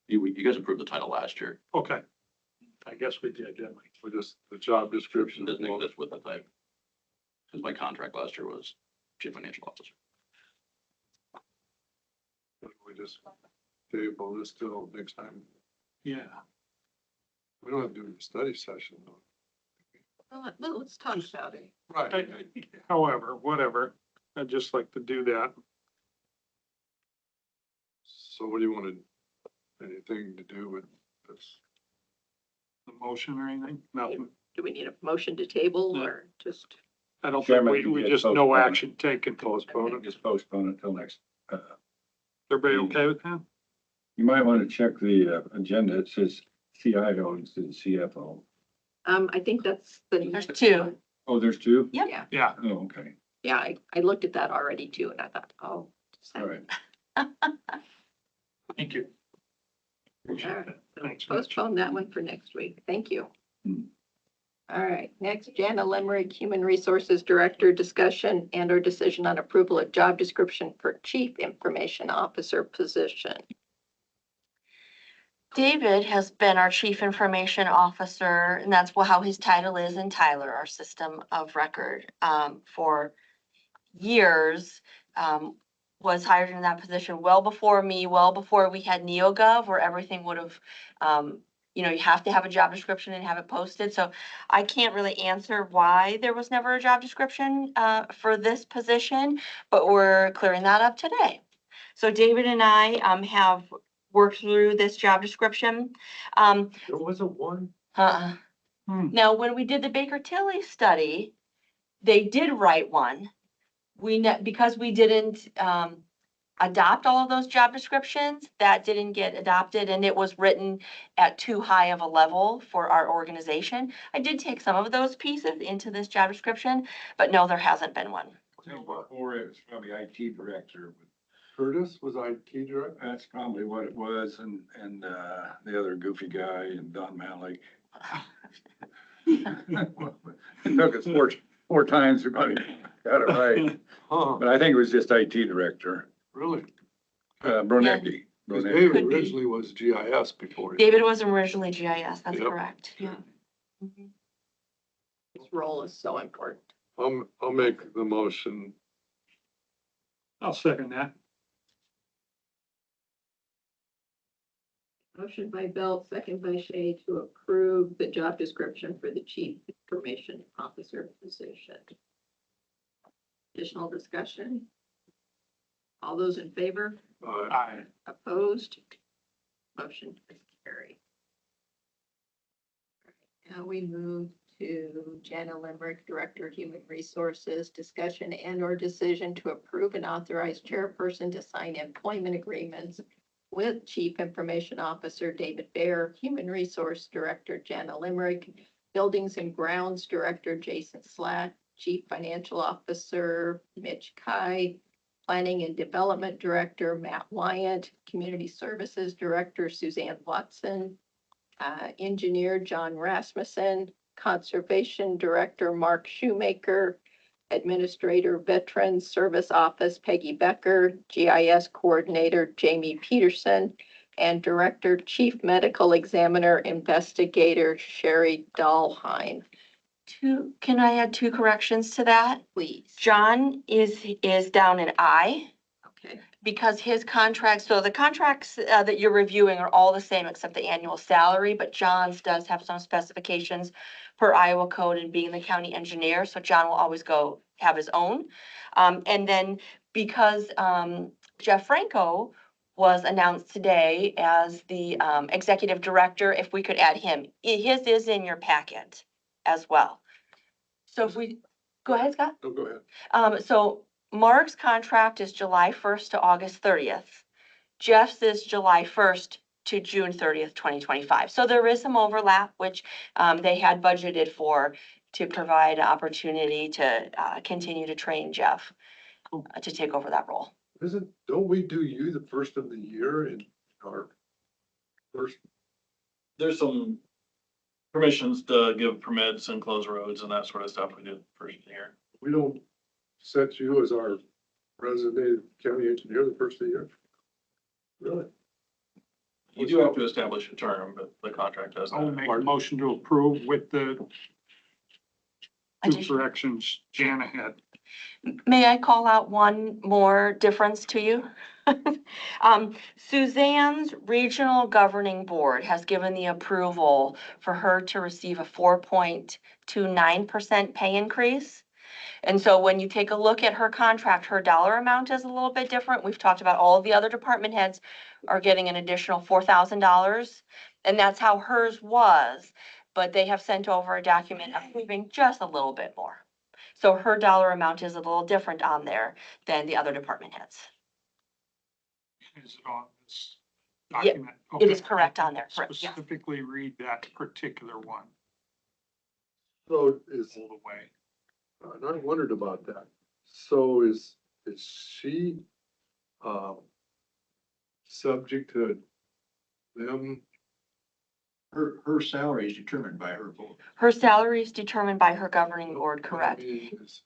Speaker 7: You guys approved the title last year.
Speaker 4: Okay. I guess we did, didn't we?
Speaker 6: we just, the job description?
Speaker 7: Doesn't exist with the title. Because my contract last year was chief financial officer.
Speaker 6: We just table this till next time.
Speaker 4: Yeah.
Speaker 6: We don't have to do a study session though.
Speaker 3: well, let's talk about it.
Speaker 6: Right.
Speaker 4: However, whatever, I'd just like to do that.
Speaker 6: So what do you want to, anything to do with this?
Speaker 4: The motion or anything? Nothing.
Speaker 3: Do we need a motion to table
Speaker 4: No.
Speaker 3: or just?
Speaker 4: I don't think
Speaker 13: Chairman,
Speaker 4: we
Speaker 13: you
Speaker 4: just
Speaker 13: just
Speaker 4: no
Speaker 13: postpone it.
Speaker 4: action taken.
Speaker 6: Postpone it?
Speaker 13: Just postpone it till next.
Speaker 4: Everybody okay with that?
Speaker 13: You might want to check the agenda. It says CIO instead of CFO.
Speaker 3: I think that's the.
Speaker 12: There's
Speaker 3: next
Speaker 12: two.
Speaker 3: one.
Speaker 13: Oh, there's two?
Speaker 12: Yep.
Speaker 3: Yeah,
Speaker 4: Yeah.
Speaker 13: Oh, okay.
Speaker 3: yeah, I looked at that already too, and I thought, oh. just
Speaker 13: All right.
Speaker 4: Thank you.
Speaker 3: All right, so
Speaker 4: Thanks, Mitch.
Speaker 3: postpone that one for next week. Thank you.
Speaker 13: Hmm.
Speaker 3: All right, next, Jana Limerick, Human Resources Director, discussion and or decision on approval of job description for Chief Information Officer position.
Speaker 14: David has been our chief information officer, and that's how his title is in Tyler, our system of record, for years. Was hired in that position well before me, well before we had NeoGov, where everything would have, you know, you have to have a job description and have it posted. So I can't really answer why there was never a job description for this position, but we're clearing that up today. So David and I have worked through this job description.
Speaker 6: There wasn't one?
Speaker 14: Now, when we did the Baker Tilly study, they did write one. Because we didn't adopt all of those job descriptions, that didn't get adopted, and it was written at too high of a level for our organization. I did take some of those pieces into this job description, but no, there hasn't been one.
Speaker 13: Or it was probably IT director.
Speaker 6: Curtis was IT director?
Speaker 13: That's probably what it was, and the other goofy guy and Don Malik. It took us four times to got it right,
Speaker 6: Huh,
Speaker 13: but I think it was just IT director,
Speaker 6: really?
Speaker 13: Bronecki.
Speaker 6: Because
Speaker 13: Bronecki.
Speaker 6: David
Speaker 14: Could be.
Speaker 6: originally was GIS before.
Speaker 14: David was originally GIS, that's
Speaker 6: Yep.
Speaker 14: correct, yeah. Mhm.
Speaker 3: This role is so important.
Speaker 6: I'll make the motion.
Speaker 4: I'll second that.
Speaker 3: Motion by Belt, second by Shay to approve the job description for the Chief Information Officer position. Additional discussion? All those in favor?
Speaker 4: Aye.
Speaker 3: Opposed? Motion is carried. Now we move to Jana Limerick, Director, Human Resources, discussion and or decision to approve and authorize chairperson to sign employment agreements with Chief Information Officer David Baer, Human Resource Director Jana Limerick, Buildings and Grounds Director Jason Slatt, Chief Financial Officer Mitch Kai, Planning and Development Director Matt Wyatt, Community Services Director Suzanne Watson, Engineer John Rasmussen, Conservation Director Mark Shoemaker, Administrator Veterans Service Office Peggy Becker, GIS Coordinator Jamie Peterson, and Director Chief Medical Examiner Investigator Sherry Dahlheim.
Speaker 2: Can I add 2 corrections to that?
Speaker 3: Please.
Speaker 2: John is down in I.
Speaker 3: Okay.
Speaker 2: Because his contract, so the contracts that you're reviewing are all the same except the annual salary, but John's does have some specifications per Iowa code and being the county engineer, so John will always go have his own. And then because Jeff Franco was announced today as the executive director, if we could add him, his is in your packet as well. So if we, go ahead, Scott.
Speaker 6: Oh, go ahead.
Speaker 2: So Mark's contract is July 1st to August 30th. Jeff's is July 1st to June 30th, 2025. So there is some overlap, which they had budgeted for to provide an opportunity to continue to train Jeff to take over that role.
Speaker 6: Don't we do you the first of the year in our first?
Speaker 7: There's some permissions to give permits and close roads and that sort of stuff we did first year.
Speaker 6: We don't set you as our resident county engineer the first of the year? Really?
Speaker 7: You do have to establish a term, but the contract does
Speaker 4: I'll
Speaker 7: not.
Speaker 4: make a motion to approve with the 2
Speaker 2: Addition-
Speaker 4: corrections Jana had.
Speaker 2: May I call out one more difference to you? Suzanne's Regional Governing Board has given the approval for her to receive a 4.29% pay increase. And so when you take a look at her contract, her dollar amount is a little bit different. We've talked about all of the other department heads are getting an additional $4,000. And that's how hers was, but they have sent over a document approving just a little bit more. So her dollar amount is a little different on there than the other department heads.
Speaker 4: Is it on this
Speaker 2: Yeah,
Speaker 4: document?
Speaker 2: it is correct on there, correct, yeah.
Speaker 4: Specifically read that particular one
Speaker 6: So is,
Speaker 4: all the way.
Speaker 6: and I wondered about that. So is she, subject to them?
Speaker 1: Her salary is determined by her vote.
Speaker 2: Her salary is determined by her governing board,
Speaker 6: I
Speaker 2: correct?
Speaker 6: mean, is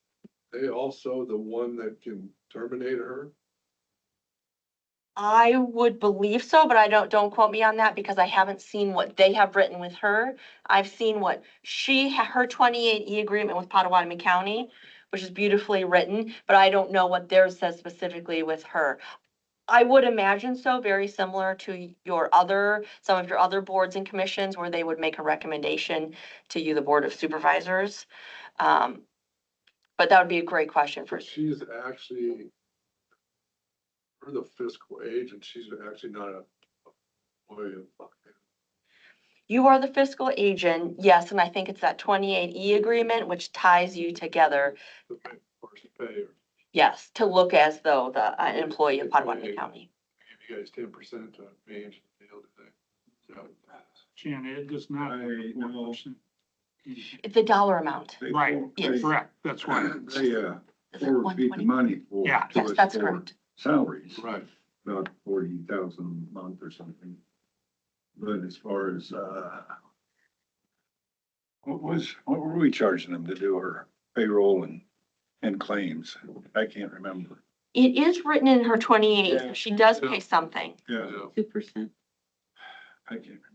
Speaker 6: they also the one that can terminate her?
Speaker 2: I would believe so, but don't quote me on that because I haven't seen what they have written with her. I've seen what her 28E agreement with Pottawatomie County, which is beautifully written, but I don't know what theirs says specifically with her. I would imagine so, very similar to some of your other boards and commissions where they would make a recommendation to you, the Board of Supervisors. But that would be a great question for.
Speaker 6: She's actually, we're the fiscal agent, she's actually not a employee of.
Speaker 2: You are the fiscal agent, yes, and I think it's that 28E agreement, which ties you together,
Speaker 6: Of course, pay her.
Speaker 2: yes, to look as though an employee of Pottawatomie County.
Speaker 6: Give you guys 10% to manage the deal today. So,
Speaker 4: Jana, it does not.
Speaker 13: I know.
Speaker 4: 4%.
Speaker 2: It's the dollar amount.
Speaker 13: They-
Speaker 4: Right,
Speaker 2: Yes.
Speaker 4: correct, that's why.
Speaker 13: They,
Speaker 2: Is it
Speaker 13: forward feed the
Speaker 2: 120?
Speaker 13: money for.
Speaker 4: Yeah.
Speaker 13: to
Speaker 2: Yes,
Speaker 13: us
Speaker 2: that's
Speaker 13: for
Speaker 2: correct.
Speaker 13: Salaries,
Speaker 6: right.
Speaker 13: about 40,000 a month or something. But as far as, what were we charging them to do our payroll and claims? I can't remember.
Speaker 2: It is written in her 28,
Speaker 13: Yeah.
Speaker 2: she does pay something.
Speaker 13: Yeah,
Speaker 12: 2%.
Speaker 13: I can't remember.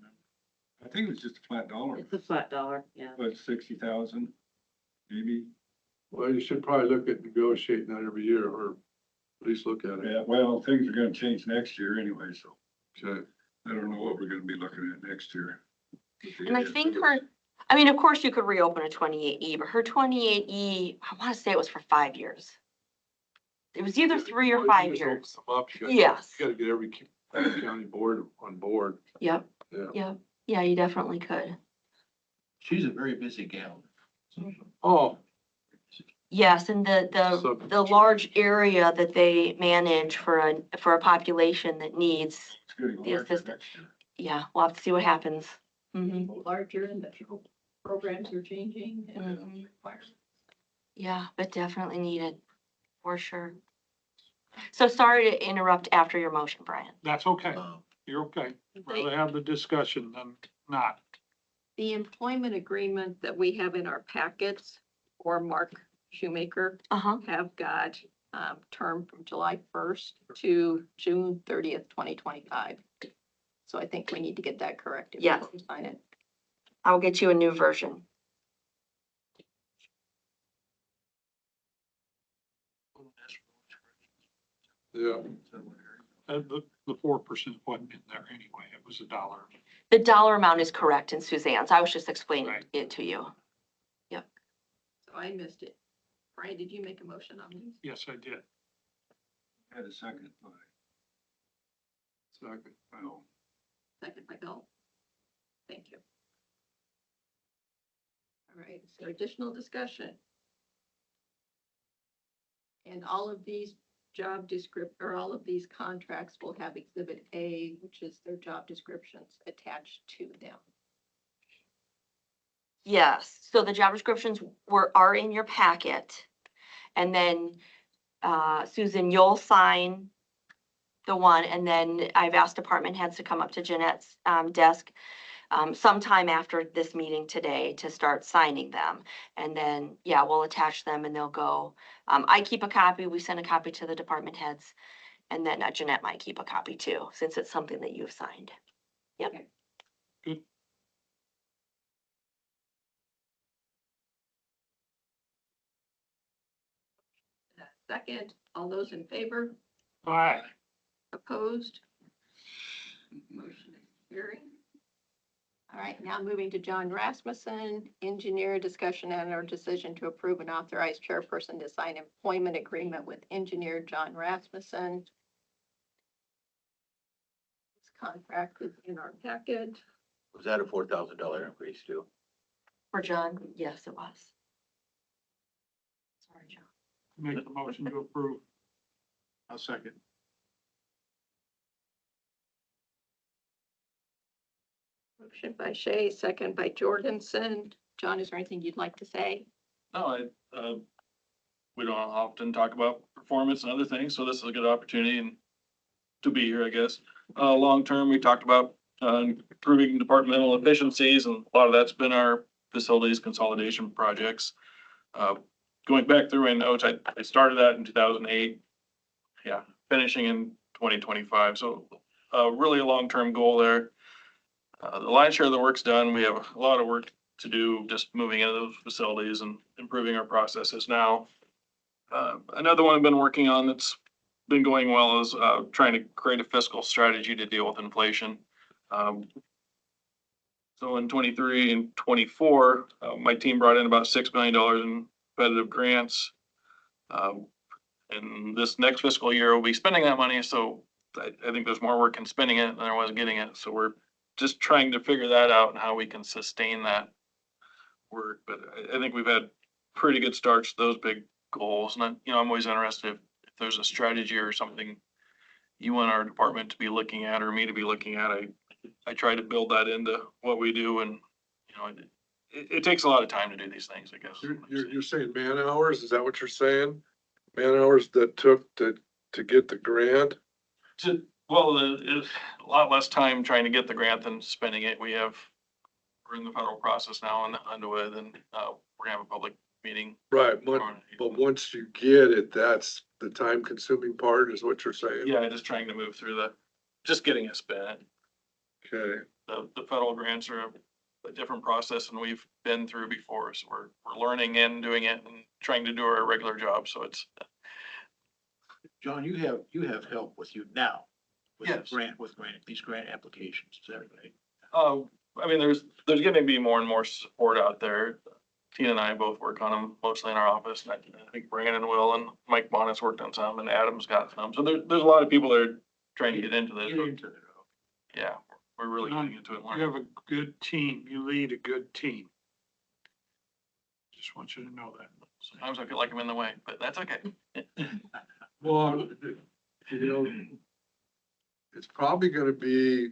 Speaker 13: I think it was just a flat dollar,
Speaker 12: It's a flat dollar, yeah.
Speaker 13: but 60,000, maybe.
Speaker 6: Well, you should probably look at negotiating that every year, or at least look at it.
Speaker 13: Yeah, well, things are gonna change next year anyway, so
Speaker 6: Okay.
Speaker 13: I don't know what we're gonna be looking at next year.
Speaker 2: And I think I mean, of course you could reopen a 28E, but her 28E, I want to say it was for 5 years. It was either 3 or
Speaker 6: Well,
Speaker 2: 5
Speaker 6: you just open
Speaker 2: years.
Speaker 6: them up, you gotta-
Speaker 2: Yes.
Speaker 6: You gotta get every county board on board,
Speaker 2: Yep,
Speaker 6: yeah.
Speaker 2: yep. Yeah, you definitely could.
Speaker 1: She's a very busy gal.
Speaker 6: Oh,
Speaker 2: Yes, and the large area that they manage for a population that needs,
Speaker 13: It's gonna go
Speaker 2: The
Speaker 13: larger
Speaker 2: assistant.
Speaker 13: next year.
Speaker 2: yeah, we'll have to see what happens. Mm-hmm.
Speaker 3: Larger and the programs are changing and
Speaker 2: Mhm.
Speaker 3: requirements.
Speaker 2: Yeah, but definitely needed, for sure. So sorry to interrupt after your motion, Brian.
Speaker 4: That's okay,
Speaker 1: Um,
Speaker 4: you're okay. Rather have the discussion than not.
Speaker 3: The employment agreement that we have in our packets for Mark Shoemaker
Speaker 2: Uh-huh.
Speaker 3: have got term from July 1st to June 30th, 2025. So I think we need to get that corrected.
Speaker 2: Yes.
Speaker 3: before we sign it.
Speaker 2: I'll get you a new version.
Speaker 13: Yeah.
Speaker 4: The 4% wasn't in there anyway. It was $1.
Speaker 2: The dollar amount is correct in Suzanne's. I was just explaining
Speaker 4: Right.
Speaker 2: it to you.
Speaker 3: So I missed it. Brian, did you make a motion on these?
Speaker 4: Yes, I did.
Speaker 13: Had a second. Second, well.
Speaker 3: Second by Bill. Thank you. All right, so additional discussion. And all of these or all of these contracts will have Exhibit A, which is their job descriptions attached to them.
Speaker 2: Yes, so the job descriptions are in your packet. And then, Susan, you'll sign the one, and then I've asked department heads to come up to Jeanette's, desk sometime after this meeting today to start signing them. And then, yeah, we'll attach them and they'll go. I keep a copy, we send a copy to the department heads. And then Jeanette might keep a copy too, since it's something that you've signed. Yep.
Speaker 3: Okay.
Speaker 4: Good.
Speaker 3: Second, all those in favor?
Speaker 4: Aye.
Speaker 3: Opposed? Motion is carried. All right, now moving to John Rasmussen, engineer discussion and or decision to approve and authorize chairperson to sign employment agreement with engineer John Rasmussen. This contract is in our packet.
Speaker 11: Was that a $4,000 increase too?
Speaker 2: For John, yes, it was. Sorry, John.
Speaker 4: Make the motion to approve.
Speaker 1: I'll second.
Speaker 3: Motion by Shay, second by Jorgensen. John, is there anything you'd like to say?
Speaker 7: No, we don't often talk about performance and other things, so this is a good opportunity and to be here, I guess. Long term, we talked about, improving departmental efficiencies, and a lot of that's been our facilities consolidation projects. Going back through in notes, I started that in 2008. Yeah, finishing in 2025. So, really a long-term goal there. The lion's share of the work's done. We have a lot of work to do, just moving into those facilities and improving our processes now. Another one I've been working on that's been going well is, trying to create a fiscal strategy to deal with inflation. So in 23 and 24, my team brought in about $6 million in competitive grants. And this next fiscal year, we'll be spending that money, so I think there's more work in spending it than there was getting it. So we're just trying to figure that out and how we can sustain that work. But I think we've had pretty good starts to those big goals. And I'm always interested if there's a strategy or something you want our department to be looking at or me to be looking at. I try to build that into what we do, and it takes a lot of time to do these things, I guess.
Speaker 13: You're saying man hours? Is that what you're saying? Man hours that took to get the grant?
Speaker 7: It's a lot less time trying to get the grant than spending it. We're in the federal process now and Underwood, and we're gonna have a public meeting.
Speaker 13: Right, but once you get it, that's the time consuming part is what you're saying?
Speaker 7: Yeah, just trying to move through just getting it spent.
Speaker 13: Okay,
Speaker 7: The federal grants are a different process than we've been through before, so we're learning and doing it and trying to do our regular job, so it's.
Speaker 1: John, you have help with you now with
Speaker 7: Yes.
Speaker 1: these grant applications, is that right?
Speaker 7: I mean, there's gonna be more and more support out there. Tina and I both work on them mostly in our office, and I think Brandon will, and Mike Bonnet's worked on some, and Adam's got some. So there's a lot of people that are trying to get into this.
Speaker 1: Get into it.
Speaker 7: Yeah, we're really getting into it.
Speaker 4: You have a good team. You lead a good team. Just want you to know that.
Speaker 7: Sometimes I feel like I'm in the way, but that's okay.
Speaker 13: well, it's probably gonna be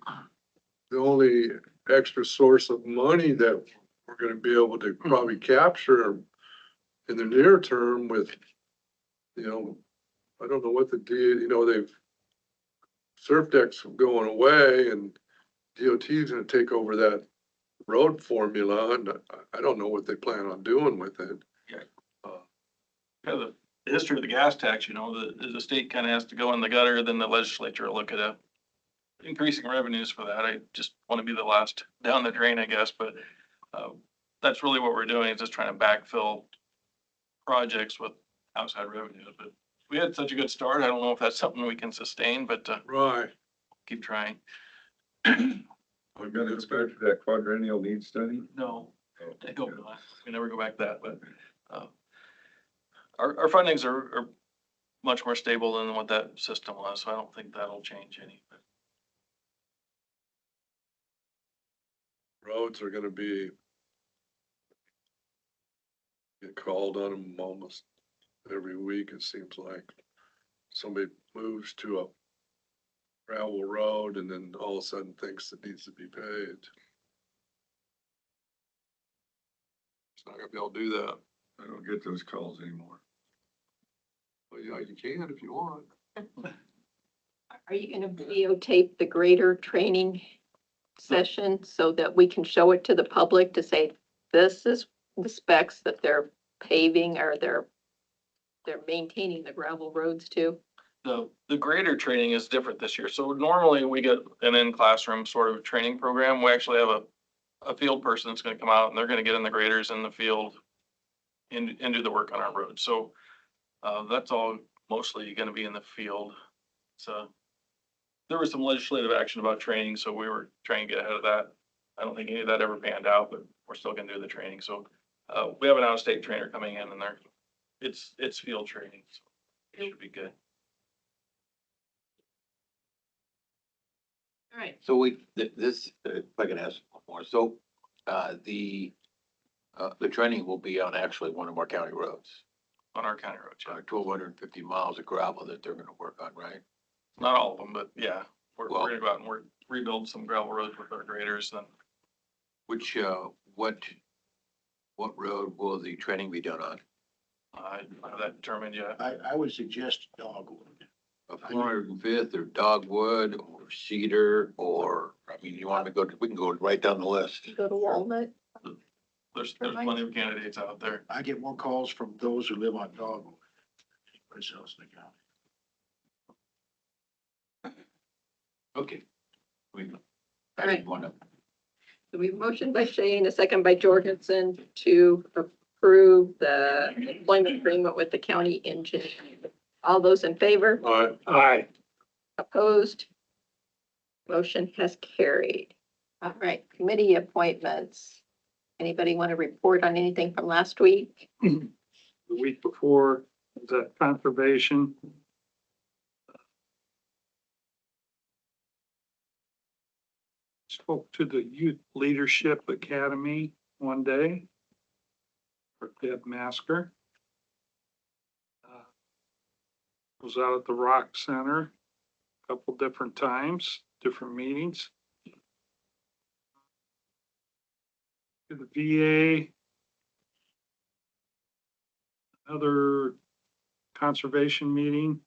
Speaker 13: the only extra source of money that we're gonna be able to probably capture in the near term with, I don't know what the deal, they've, surf decks going away and DOT's gonna take over that road formula, and I don't know what they plan on doing with it.
Speaker 7: Kind of the history of the gas tax, the state kind of has to go in the gutter, then the legislature will look at it. increasing revenues for that. I just want to be the last down the drain, I guess, but, that's really what we're doing, is just trying to backfill projects with outside revenues. But we had such a good start. I don't know if that's something we can sustain, but,
Speaker 13: Right.
Speaker 7: keep trying.
Speaker 13: We got to
Speaker 16: Back to that quadrennial needs study?
Speaker 7: No, I hope not. We never go back to that, but, our fundings are much more stable than what that system was, so I don't think that'll change any.
Speaker 13: Roads are gonna be, get called on them almost every week, it seems like. Somebody moves to a gravel road and then all of a sudden thinks it needs to be paved. It's not gonna be able to do that.
Speaker 16: I don't get those calls anymore.
Speaker 13: Well, yeah, you can if you want.
Speaker 3: Are you gonna videotape the grader training session so that we can show it to the public to say, this is the specs that they're paving or they're maintaining the gravel roads to?
Speaker 7: The grader training is different this year. So normally we get an in-classroom sort of training program. We actually have a field person that's gonna come out and they're gonna get in the graders in the field and do the work on our road. So, that's all mostly gonna be in the field. So there was some legislative action about training, so we were trying to get ahead of that. I don't think any of that ever panned out, but we're still gonna do the training. So, we have an out-of-state trainer coming in and it's field training, so it should be good.
Speaker 3: All right.
Speaker 11: So this, if I can ask one more, so, the training will be on actually one of our county roads,
Speaker 7: On our county roads, yeah.
Speaker 11: 1,250 miles of gravel that they're gonna work on, right?
Speaker 7: Not all of them, but yeah, we're
Speaker 11: Well-
Speaker 7: gonna go out and rebuild some gravel roads with our graders then.
Speaker 11: Which, what road will the training be done on?
Speaker 7: I don't have that determined yet.
Speaker 1: I would suggest Dogwood.
Speaker 11: Of 405th or Dogwood or Cedar or, I mean, you want me to go, we can go right down the list.
Speaker 3: Go to Walnut.
Speaker 7: There's plenty of candidates out there.
Speaker 1: I get more calls from those who live on Dogwood. than anybody else in the county.
Speaker 11: Okay.
Speaker 3: All right.
Speaker 11: One of
Speaker 3: So we have a motion by Shane, a second by Jorgensen to approve the employment agreement with the county engineer. All those in favor?
Speaker 4: Aye.
Speaker 3: Opposed? Motion has carried. All right, committee appointments. Anybody want to report on anything from last week?
Speaker 4: The week before, was that conservation? Spoke to the Youth Leadership Academy one day for Deb Masker. Was out at the Rock Center a couple different times, different meetings. To the VA. Another conservation meeting.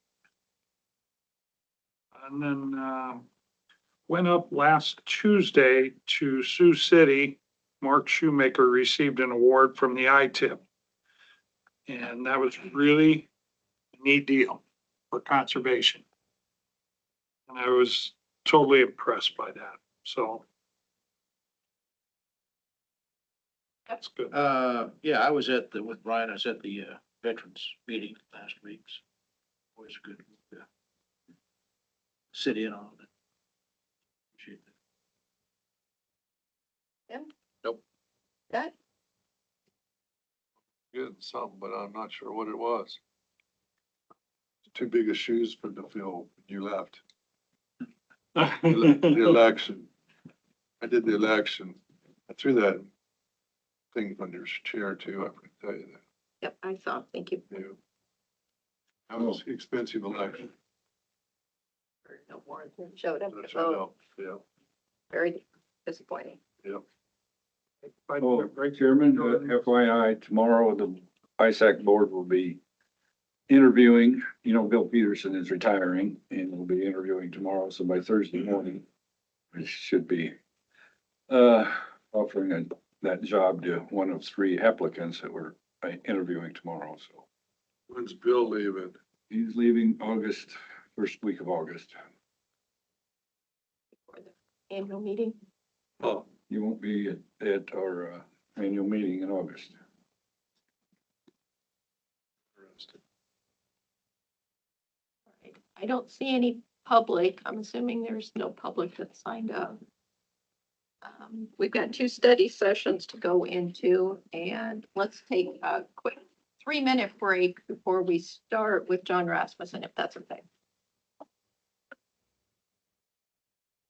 Speaker 4: And then, went up last Tuesday to Sioux City. Mark Shoemaker received an award from the ITIP. And that was really a neat deal for conservation. And I was totally impressed by that, so. That's good.
Speaker 1: Yeah, I was with Brian, I was at the veterans meeting last week. So always good to sit in on it. Appreciate that.
Speaker 13: Nope.
Speaker 3: That,
Speaker 13: Getting something, but I'm not sure what it was. Too big of shoes for to fill when you left. The election. I did the election. I threw that thing on your chair too, I can tell you that.
Speaker 3: yep, I saw, thank you.
Speaker 13: Yeah. That was an expensive election.
Speaker 3: No warrant showed up to
Speaker 13: That's I
Speaker 3: vote.
Speaker 13: know, yeah.
Speaker 3: Very disappointing.
Speaker 16: Oh, Chairman, FYI, tomorrow the ISAC board will be interviewing, Bill Peterson is retiring and we'll be interviewing tomorrow. So by Thursday morning, we should be offering that job to one of 3 applicants that we're interviewing tomorrow. So
Speaker 13: When's Bill leaving?
Speaker 16: he's leaving first week of August.
Speaker 3: annual meeting?
Speaker 13: Oh,
Speaker 16: You won't be at our annual meeting in August.
Speaker 13: interesting.
Speaker 3: I don't see any public. I'm assuming there's no public that signed up. We've got 2 study sessions to go into, and let's take a quick 3-minute break before we start with John Rasmussen, if that's okay.